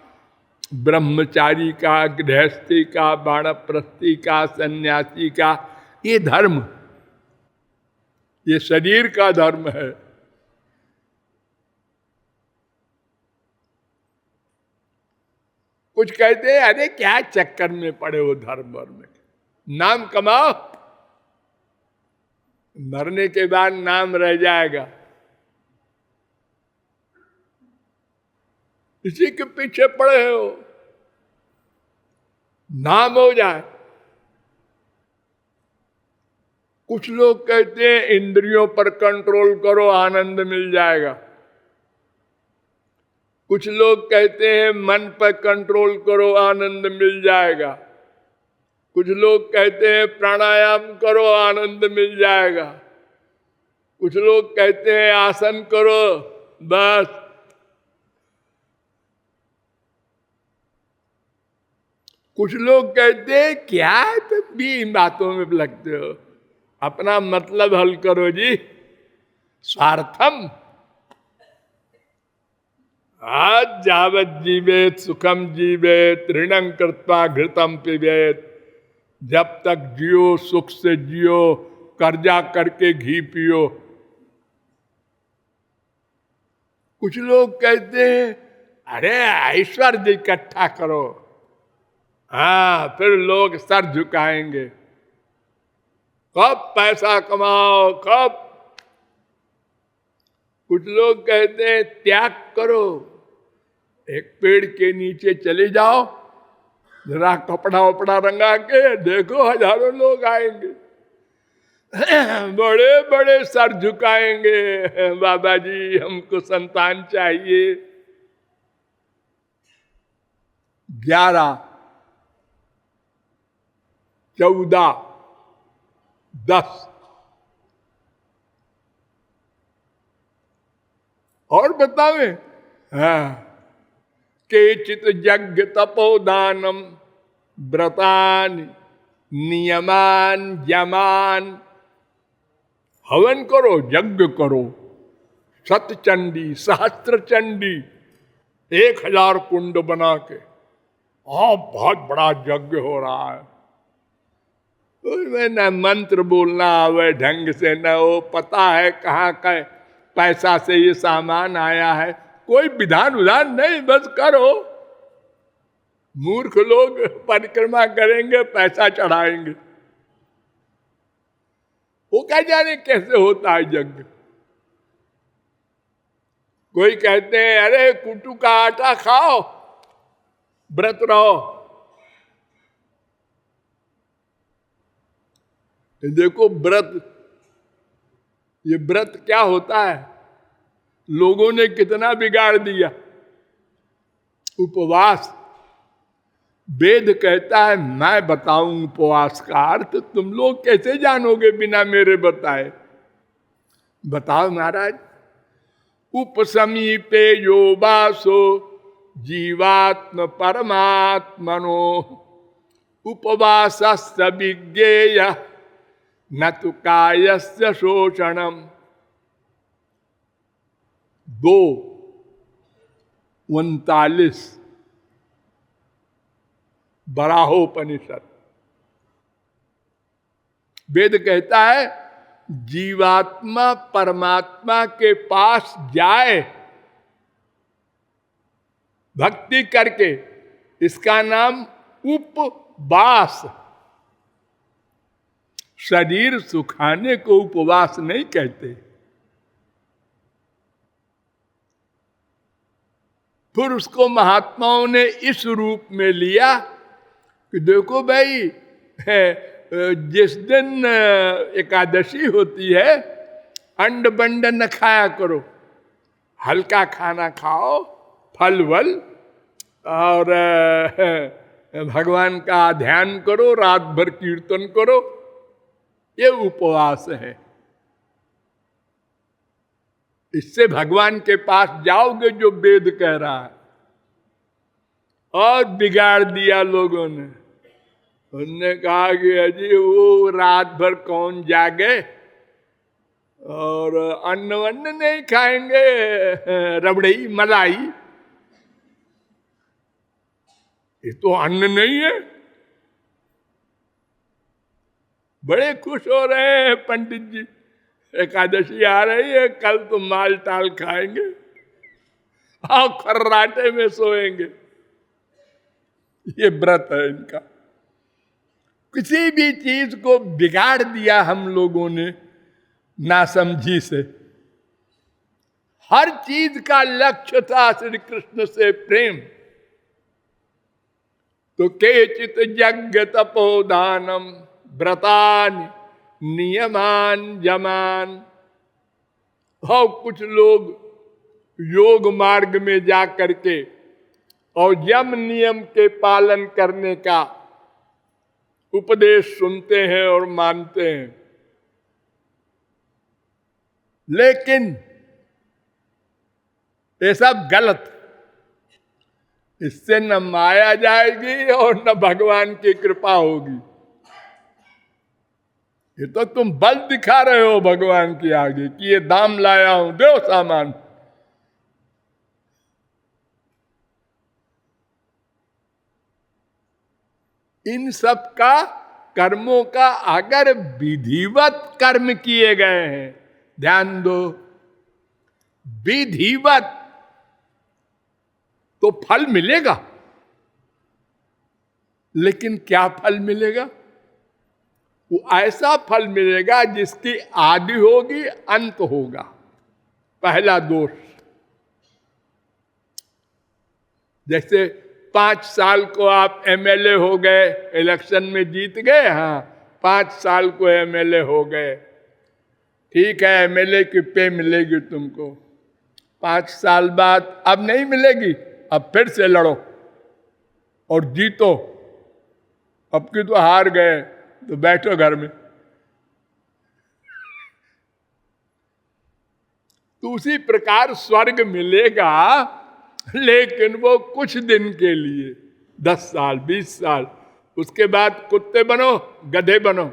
ब्रह्मचारी का, गृहस्थी का, वानप्रस्थी का, सन्यासी का, ये धर्म, ये शरीर का धर्म है। कुछ कहते हैं अरे क्या चक्कर में पड़े हो धर्म में, नाम कमाओ, मरने के बाद नाम रह जाएगा। इसी के पीछे पड़े हो, नाम हो जाए। कुछ लोग कहते हैं इंद्रियों पर कंट्रोल करो आनंद मिल जाएगा, कुछ लोग कहते हैं मन पर कंट्रोल करो आनंद मिल जाएगा, कुछ लोग कहते हैं प्राणायाम करो आनंद मिल जाएगा, कुछ लोग कहते हैं आसन करो बस। कुछ लोग कहते हैं क्या है तुम भी इन बातों में लगते हो, अपना मतलब हल करो जी। स्वार्थम आज जावत जीवेत सुखम जीवेत ऋणं कृत्वा घृतम पिबेत। जब तक जियो सुख से जियो, कर्जा करके घी पियो। कुछ लोग कहते हैं अरे ऐश्वर्य इकट्ठा करो, हाँ फिर लोग सर झुकाएंगे। कब पैसा कमाओ कब। कुछ लोग कहते हैं त्याग करो, एक पेड़ के नीचे चले जाओ, जरा कपड़ा वपड़ा रंगा के देखो, हजारों लोग आएंगे, बड़े बड़े सर झुकाएंगे, बाबा जी हमको संतान चाहिए। 11, 14, 10 और बतावे। हाँ, केचित यज्ञ तपोदानम व्रतान नियमान यमान। हवन करो, यज्ञ करो, सतचंडी सहस्त्र चंडी 1000 कुंड बना के, बहुत बड़ा यज्ञ हो रहा है। उसमें न मंत्र बोलना आवे ढंग से, न वो पता है कहाँ का पैसा से ये सामान आया है, कोई विधान विधान नहीं, बस करो। मूर्ख लोग परिक्रमा करेंगे, पैसा चढ़ाएंगे, वो क्या जाने कैसे होता है यज्ञ। कोई कहते हैं अरे कुटू का आटा खाओ व्रत रहो। देखो व्रत, ये व्रत क्या होता है, लोगों ने कितना बिगाड़ दिया। उपवास, वेद कहता है मैं बताऊं उपवास का अर्थ, तुम लोग कैसे जानोगे बिना मेरे बताए। बताओ महाराज। उपसमीपे यो वासो जीवात्म परमात्मनो उपवासस्य विज्ञेय न तु कायस्य शोषणम। 2:39 बराहोपनिषद। वेद कहता है जीवात्मा परमात्मा के पास जाए भक्ति करके, इसका नाम उपवास। शरीर सुखाने को उपवास नहीं कहते। फिर उसको महात्माओं ने इस रूप में लिया कि देखो भाई, जिस दिन एकादशी होती है अंड बंड न खाया करो, हल्का खाना खाओ, फल वल, और भगवान का ध्यान करो, रात भर कीर्तन करो, ये उपवास है। इससे भगवान के पास जाओगे जो वेद कह रहा है। और बिगाड़ दिया लोगों ने, उनने कहा कि अजी वो रात भर कौन जागे, और अन्न वन्न नहीं खाएंगे, रबड़ी मलाई, ये तो अन्न नहीं है। बड़े खुश हो रहे हैं पंडित जी, एकादशी आ रही है, कल तो माल टाल खाएंगे और खर्राटे में सोएंगे। ये व्रत है इनका। किसी भी चीज को बिगाड़ दिया हम लोगों ने नासमझी से। हर चीज का लक्ष्य था श्री कृष्ण से प्रेम। तो केचित यज्ञ तपोदानम व्रतान नियमान यमान, और कुछ लोग योग मार्ग में जा करके और यम नियम के पालन करने का उपदेश सुनते हैं और मानते हैं, लेकिन ये सब गलत। इससे न माया जाएगी और न भगवान की कृपा होगी। ये तो तुम बल दिखा रहे हो भगवान के आगे कि ये दाम लाया हूं, दो सामान। इन सब का कर्मों का अगर विधिवत कर्म किए गए हैं, ध्यान दो, विधिवत, तो फल मिलेगा। लेकिन क्या फल मिलेगा? वो ऐसा फल मिलेगा जिसकी आदि होगी, अंत होगा। पहला दोष, जैसे 5 साल को आप एमएलए हो गए, इलेक्शन में जीत गए, हाँ 5 साल को एमएलए हो गए, ठीक है, एमएलए की पे मिलेगी तुमको। 5 साल बाद अब नहीं मिलेगी, अब फिर से लड़ो और जीतो। अब की तो हार गए तो बैठो घर में। तो उसी प्रकार स्वर्ग मिलेगा, लेकिन वो कुछ दिन के लिए, 10 साल 20 साल, उसके बाद कुत्ते बनो, गधे बनो।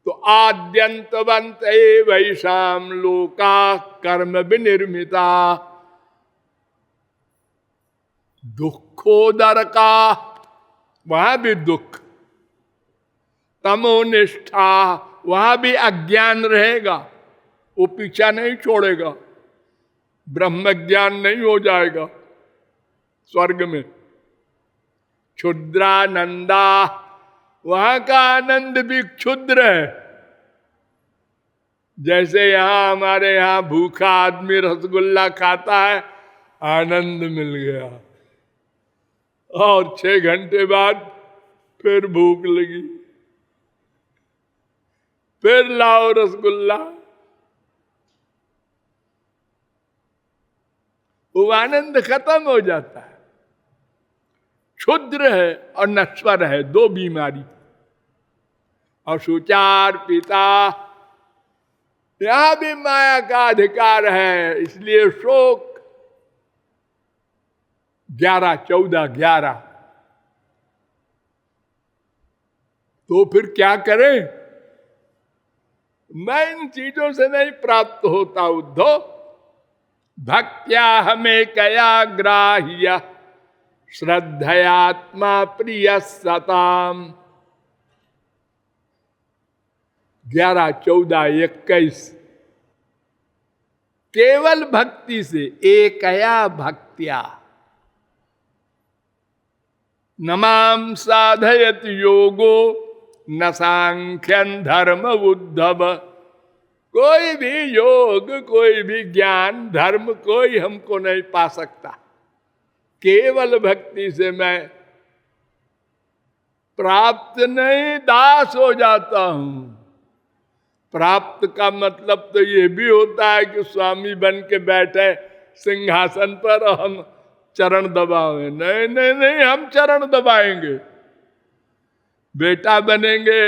तो आद्यंतवंत वैशाम लोका कर्म विनिर्मिता, दुखोदर का, वहां भी दुख, तमोनिष्ठा, वहां भी अज्ञान रहेगा, वो पीछा नहीं छोड़ेगा, ब्रह्म ज्ञान नहीं हो जाएगा स्वर्ग में। क्षुद्रानंदा, वहां का आनंद भी क्षुद्र है। जैसे यहां हमारे यहां भूखा आदमी रसगुल्ला खाता है, आनंद मिल गया, और 6 घंटे बाद फिर भूख लगी, फिर लाओ रसगुल्ला। वो आनंद खत्म हो जाता है। क्षुद्र है और नश्वर है, 2 बीमारी। और सुचार पिता, यहां भी माया का अधिकार है, इसलिए शोक 11, 14, 11। तो फिर क्या करें? मैं इन चीजों से नहीं प्राप्त होता उद्धव। भक्त्या हमें कया ग्राह्य श्रद्धयात्मा प्रिय सताम। 11, 14, 21। केवल भक्ति से, एकया भक्त्या नमाम साधयत योगो न सांख्यन धर्म उद्धव। कोई भी योग, कोई भी ज्ञान, धर्म कोई हमको नहीं पा सकता। केवल भक्ति से मैं प्राप्त नहीं, दास हो जाता हूं। प्राप्त का मतलब तो ये भी होता है कि स्वामी बन के बैठे सिंहासन पर और हम चरण दबावे। नहीं नहीं नहीं, हम चरण दबाएंगे, बेटा बनेंगे,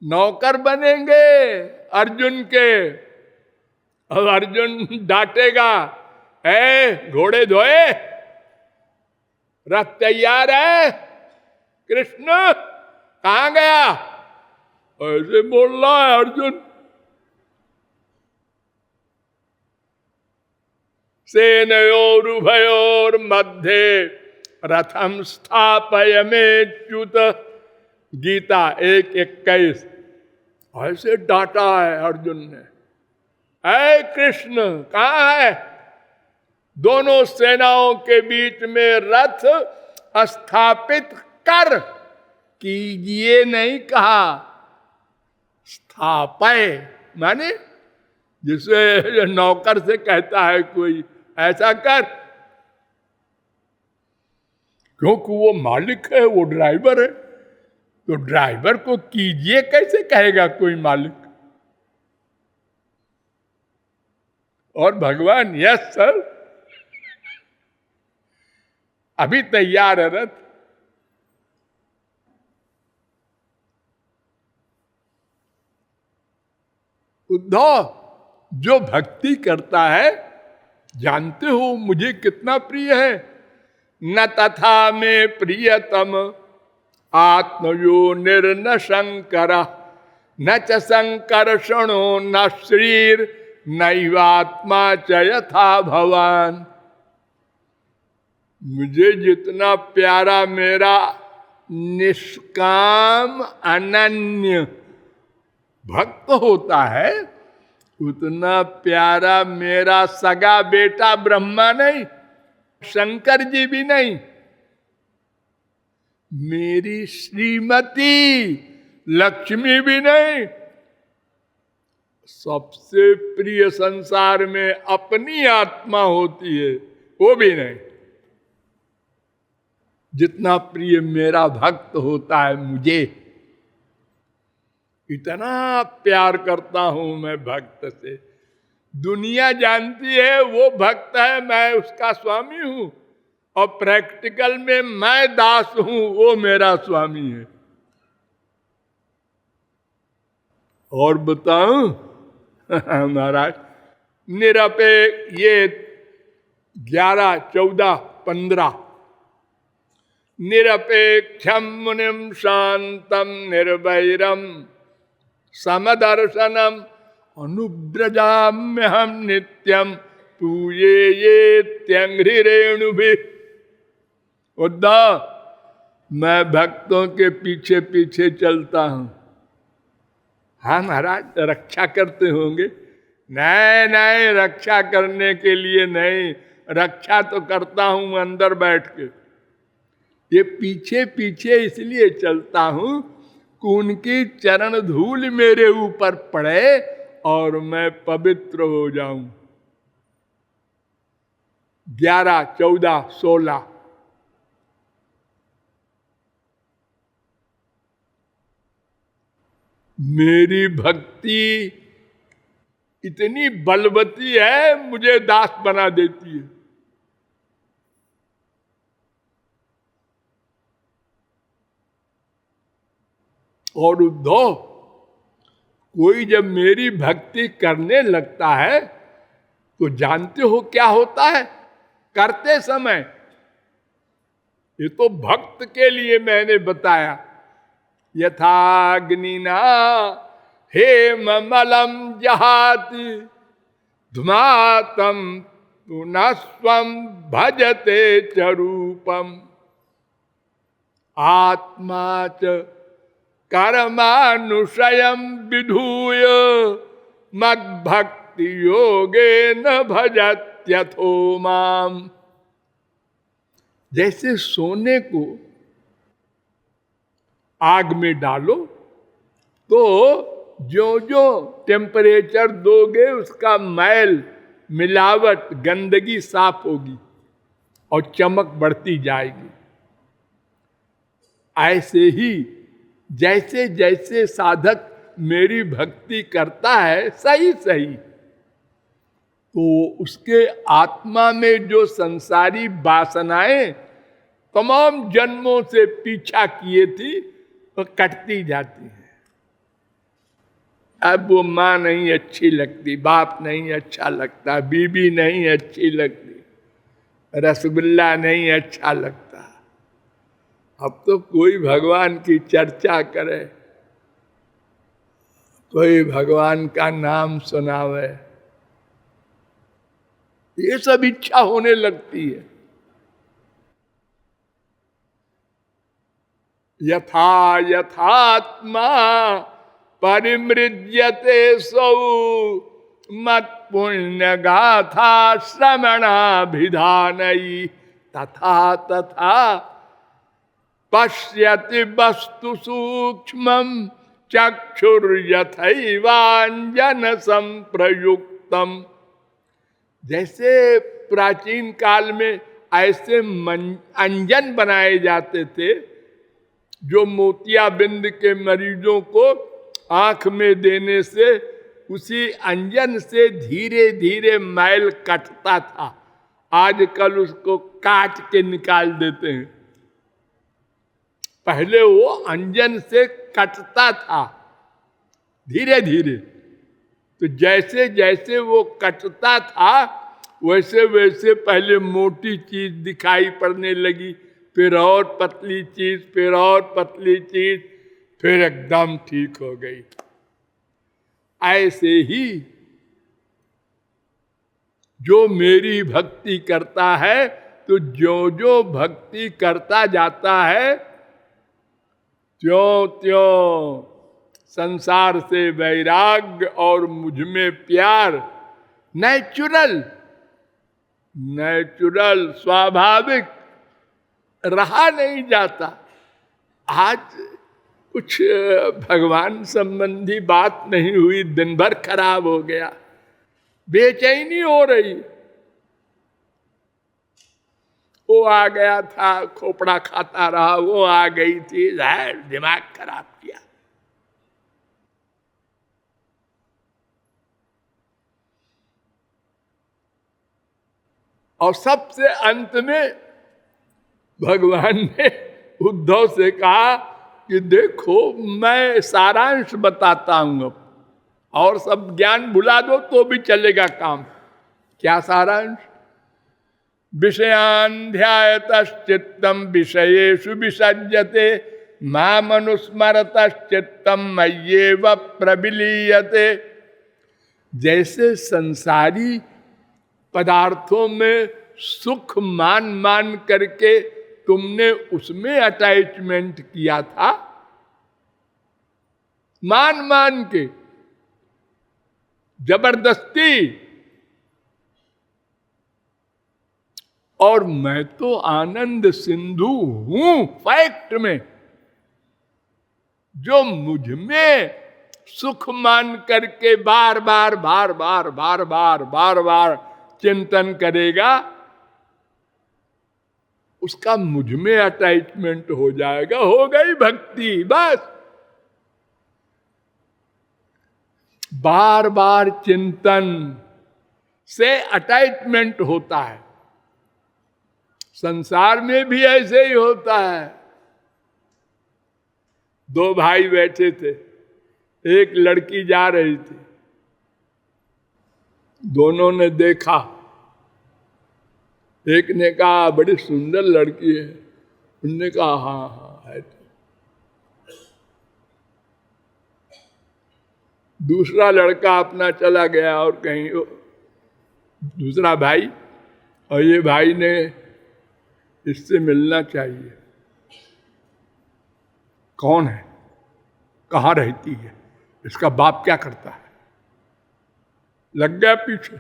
नौकर बनेंगे अर्जुन के। और अर्जुन डांटेगा, है घोड़े धोए, रथ तैयार है, कृष्ण कहां गया, ऐसे बोल रहा है अर्जुन। सेनयोरुभयोर मध्य रथम स्थापयमेच्युत। गीता 1:21। ऐसे डांटा है अर्जुन ने, ऐ कृष्ण कहां है? दोनों सेनाओं के बीच में रथ स्थापित कर, कीजिए नहीं कहा, स्थापय माने जिसे नौकर से कहता है कोई ऐसा कर, क्योंकि वो मालिक है, वो ड्राइवर है, तो ड्राइवर को कीजिए कैसे कहेगा कोई मालिक। और भगवान यस सर, अभी तैयार है रथ। उद्धव जो भक्ति करता है, जानते हो मुझे कितना प्रिय है। न तथा में प्रियतम आत्मयो निर्न शंकर, न च संकर्षणो न श्रीर नैवात्मा च यथा भवान। मुझे जितना प्यारा मेरा निष्काम अनन्य भक्त होता है, उतना प्यारा मेरा सगा बेटा ब्रह्मा नहीं, शंकर जी भी नहीं, मेरी श्रीमती लक्ष्मी भी नहीं। सबसे प्रिय संसार में अपनी आत्मा होती है, वो भी नहीं। जितना प्रिय मेरा भक्त होता है मुझे, इतना प्यार करता हूं मैं भक्त से। दुनिया जानती है वो भक्त है, मैं उसका स्वामी हूं, और प्रैक्टिकल में मैं दास हूं, वो मेरा स्वामी है। और बताऊं महाराज, निरपेक्ष ये 11, 14, 15 निरपेक्षम मुनिम शांतम निर्वैरम समदर्शनम अनुब्रजाम्य हम नित्यम पूजे ये त्यंघ्रि रेणु भी। उद्धव मैं भक्तों के पीछे पीछे चलता हूं। हाँ महाराज, रक्षा करते होंगे। नहीं नहीं, रक्षा करने के लिए नहीं, रक्षा तो करता हूं अंदर बैठ के। ये पीछे पीछे इसलिए चलता हूं कि उनकी चरण धूल मेरे ऊपर पड़े और मैं पवित्र हो जाऊं। 11, 14, 16 मेरी भक्ति इतनी बलवती है, मुझे दास बना देती है। और उद्धव कोई जब मेरी भक्ति करने लगता है तो जानते हो क्या होता है करते समय? ये तो भक्त के लिए मैंने बताया। यथाग्निना हेममलम जहाति धुमातम पुनः स्वम भजते च रूपम आत्मा च कर्मानुशयम विधूय मद्भक्ति योगे न भजत्यथो माम। जैसे सोने को आग में डालो तो जो जो टेम्परेचर दोगे उसका मैल, मिलावट, गंदगी साफ होगी और चमक बढ़ती जाएगी। ऐसे ही जैसे जैसे साधक मेरी भक्ति करता है सही सही, तो उसके आत्मा में जो संसारी वासनाएं तमाम जन्मों से पीछा किए थी वो कटती जाती है। अब वो माँ नहीं अच्छी लगती, बाप नहीं अच्छा लगता, बीबी नहीं अच्छी लगती, रसगुल्ला नहीं अच्छा लगता। अब तो कोई भगवान की चर्चा करे, कोई भगवान का नाम सुनावे, ये सब इच्छा होने लगती है। यथा यथात्मा परिमृज्यते सौ मत पुण्य गाथा श्रवणाभिधानई तथा तथा पश्यति वस्तु सूक्ष्मं चक्षुर्यथैवांजन संप्रयुक्तम। जैसे प्राचीन काल में ऐसे अंजन बनाए जाते थे जो मोतियाबिंद के मरीजों को आंख में देने से उसी अंजन से धीरे धीरे मैल कटता था। आजकल उसको काट के निकाल देते हैं। पहले वो अंजन से कटता था धीरे धीरे, तो जैसे जैसे वो कटता था वैसे वैसे पहले मोटी चीज दिखाई पड़ने लगी, फिर और पतली चीज, फिर और पतली चीज, फिर एकदम ठीक हो गई। ऐसे ही जो मेरी भक्ति करता है, तो जो जो भक्ति करता जाता है त्यों त्यों संसार से वैराग्य और मुझ में प्यार नेचुरल स्वाभाविक रहा नहीं जाता। आज कुछ भगवान संबंधी बात नहीं हुई, दिन भर खराब हो गया, बेचैनी हो रही। वो आ गया था, खोपड़ा खाता रहा, वो आ गई थी, दिमाग खराब किया। और सबसे अंत में भगवान ने उद्धव से कहा कि देखो मैं सारांश बताता हूं, अब और सब ज्ञान भुला दो तो भी चलेगा काम। क्या सारांश? विषयान ध्यायतश्चित्तम विषयेषु विसज्जते मामनुस्मरतश्चित्तम मय्येव प्रविलीयते। जैसे संसारी पदार्थों में सुख मान मान करके तुमने उसमें अटैचमेंट किया था, मान मान के जबरदस्ती, और मैं तो आनंद सिंधु हूं फैक्ट में। जो मुझ में सुख मान करके बार बार बार बार बार बार बार बार चिंतन करेगा, उसका मुझ में अटैचमेंट हो जाएगा, हो गई भक्ति। बस बार बार चिंतन से अटैचमेंट होता है। संसार में भी ऐसे ही होता है। दो भाई बैठे थे, एक लड़की जा रही थी, दोनों ने देखा, एक ने कहा बड़ी सुंदर लड़की है, उनने कहा हाँ हाँ है। दूसरा लड़का अपना चला गया और कहीं दूसरा भाई, और ये भाई ने इससे मिलना चाहिए। कौन है, कहाँ रहती है, इसका बाप क्या करता है, लग गया पीछे।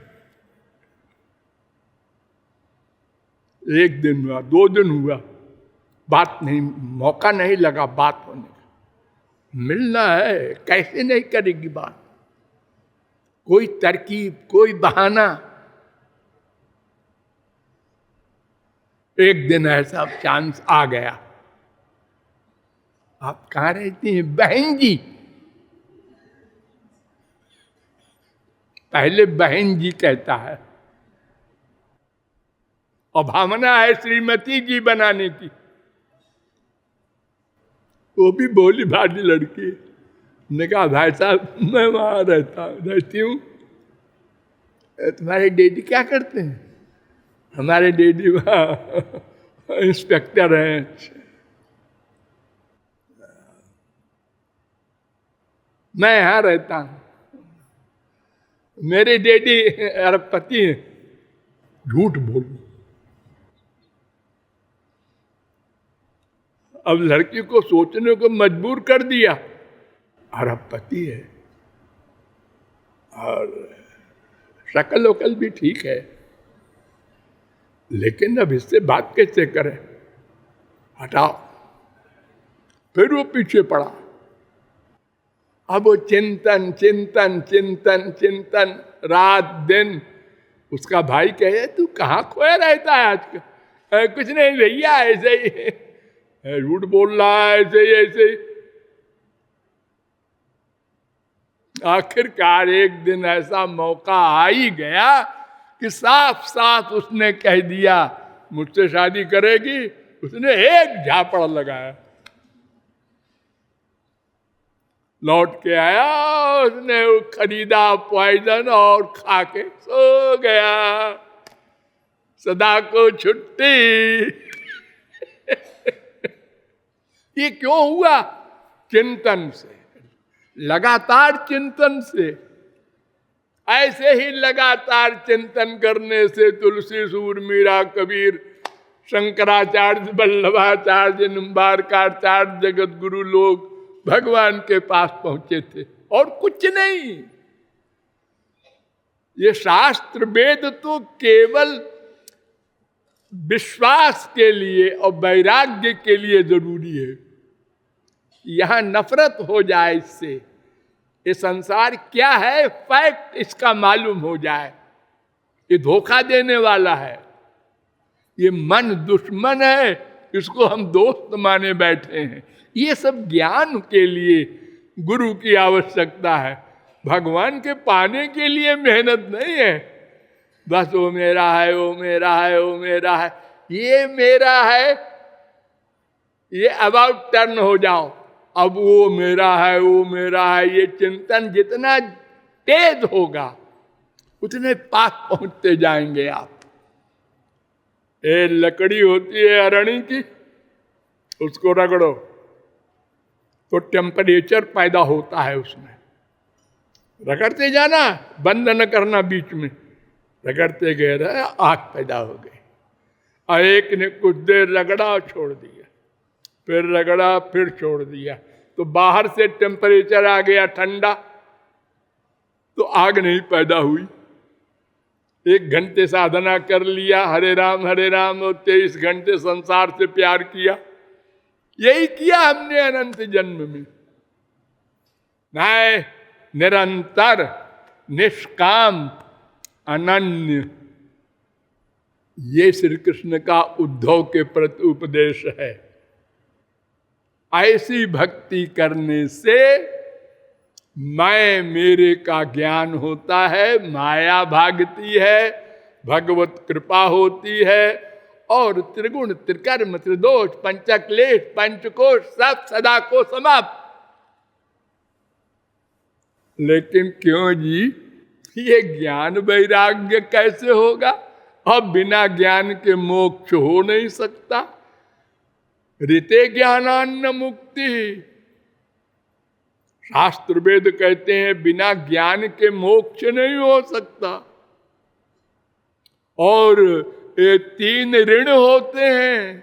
एक दिन हुआ, 2 दिन हुआ, बात नहीं, मौका नहीं लगा बात होने का। मिलना है, कैसे नहीं करेगी बात, कोई तरकीब, कोई बहाना। एक दिन ऐसा चांस आ गया, आप कहाँ रहती हैं? बहन जी। पहले बहन जी कहता है, और भावना है श्रीमती जी बनाने की। वो भी भोली भाली लड़की ने कहा भाई साहब मैं वहां रहती हूँ। तुम्हारे डैडी क्या करते हैं? हमारे डैडी वहां इंस्पेक्टर हैं। मैं यहां रहता हूं, मेरे डैडी अरबपति हैं। झूठ बोल। अब लड़की को सोचने को मजबूर कर दिया, अरबपति है और शक्ल वकल भी ठीक है, लेकिन अब इससे बात कैसे करें, हटाओ। फिर वो पीछे पड़ा। अब वो चिंतन चिंतन चिंतन चिंतन रात दिन। उसका भाई कहे तू कहाँ खोया रहता है आजकल? कुछ नहीं भैया, ऐसे ही झूठ बोल रहा है, ऐसे ही ऐसे ही। आखिरकार एक दिन ऐसा मौका आ ही गया कि साफ साफ उसने कह दिया मुझसे शादी करेगी। उसने एक झापड़ लगाया, लौट के आया, उसने खरीदा पॉइजन और खा के सो गया। सदा को छुट्टी। ये क्यों हुआ? चिंतन से, लगातार चिंतन से। ऐसे ही लगातार चिंतन करने से तुलसी, सूर, मीरा, कबीर, शंकराचार्य, वल्लभाचार्य, निम्बारकाचार्य, जगत गुरु लोग भगवान के पास पहुंचे थे, और कुछ नहीं। ये शास्त्र वेद तो केवल विश्वास के लिए और वैराग्य के लिए जरूरी है। यहां नफरत हो जाए इससे, ये संसार क्या है फैक्ट इसका मालूम हो जाए, ये धोखा देने वाला है, ये मन दुश्मन है, इसको हम दोस्त माने बैठे हैं। ये सब ज्ञान के लिए गुरु की आवश्यकता है, भगवान के पाने के लिए मेहनत नहीं है। बस वो मेरा है, वो मेरा है, वो मेरा है, ये मेरा है, ये अबाउट टर्न हो जाओ। अब वो मेरा है, वो मेरा है, ये चिंतन जितना तेज होगा उतने पास पहुंचते जाएंगे आप। ये लकड़ी होती है अरणी की, उसको रगड़ो तो टेम्परेचर पैदा होता है उसमें। रगड़ते जाना, बंद न करना बीच में, रगड़ते गए रहे, आग पैदा हो गई। और एक ने कुछ देर रगड़ा छोड़ दिया, फिर रगड़ा फिर छोड़ दिया, तो बाहर से टेम्परेचर आ गया ठंडा, तो आग नहीं पैदा हुई। 1 घंटे साधना कर लिया, हरे राम और 23 घंटे संसार से प्यार किया। यही किया हमने अनंत जन्म में। नहीं, निरंतर निष्काम अनन्य, ये श्री कृष्ण का उद्धव के प्रति उपदेश है। ऐसी भक्ति करने से मैं मेरे का ज्ञान होता है, माया भागती है, भगवत कृपा होती है, और त्रिगुण त्रिकर्म त्रिदोष पंचक्लेश पंचकोश सब सदा को समाप्त। लेकिन क्यों जी, ये ज्ञान वैराग्य कैसे होगा? अब बिना ज्ञान के मोक्ष हो नहीं सकता। ऋते ज्ञानान्न मुक्ति, शास्त्र वेद कहते हैं बिना ज्ञान के मोक्ष नहीं हो सकता। और ये 3 ऋण होते हैं,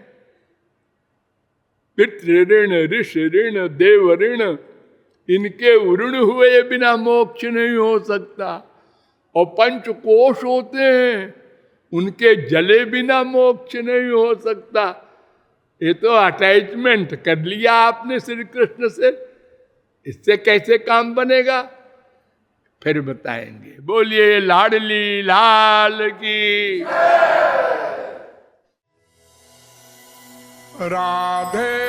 पितृ ऋण, ऋषि ऋण, देव ऋण। इनके ऋण हुए बिना मोक्ष नहीं हो सकता। और 5 कोश होते हैं, उनके जले बिना मोक्ष नहीं हो सकता। ये तो अटैचमेंट कर लिया आपने श्री कृष्ण से, इससे कैसे काम बनेगा? फिर बताएंगे। बोलिए लाडली लाल की। राधे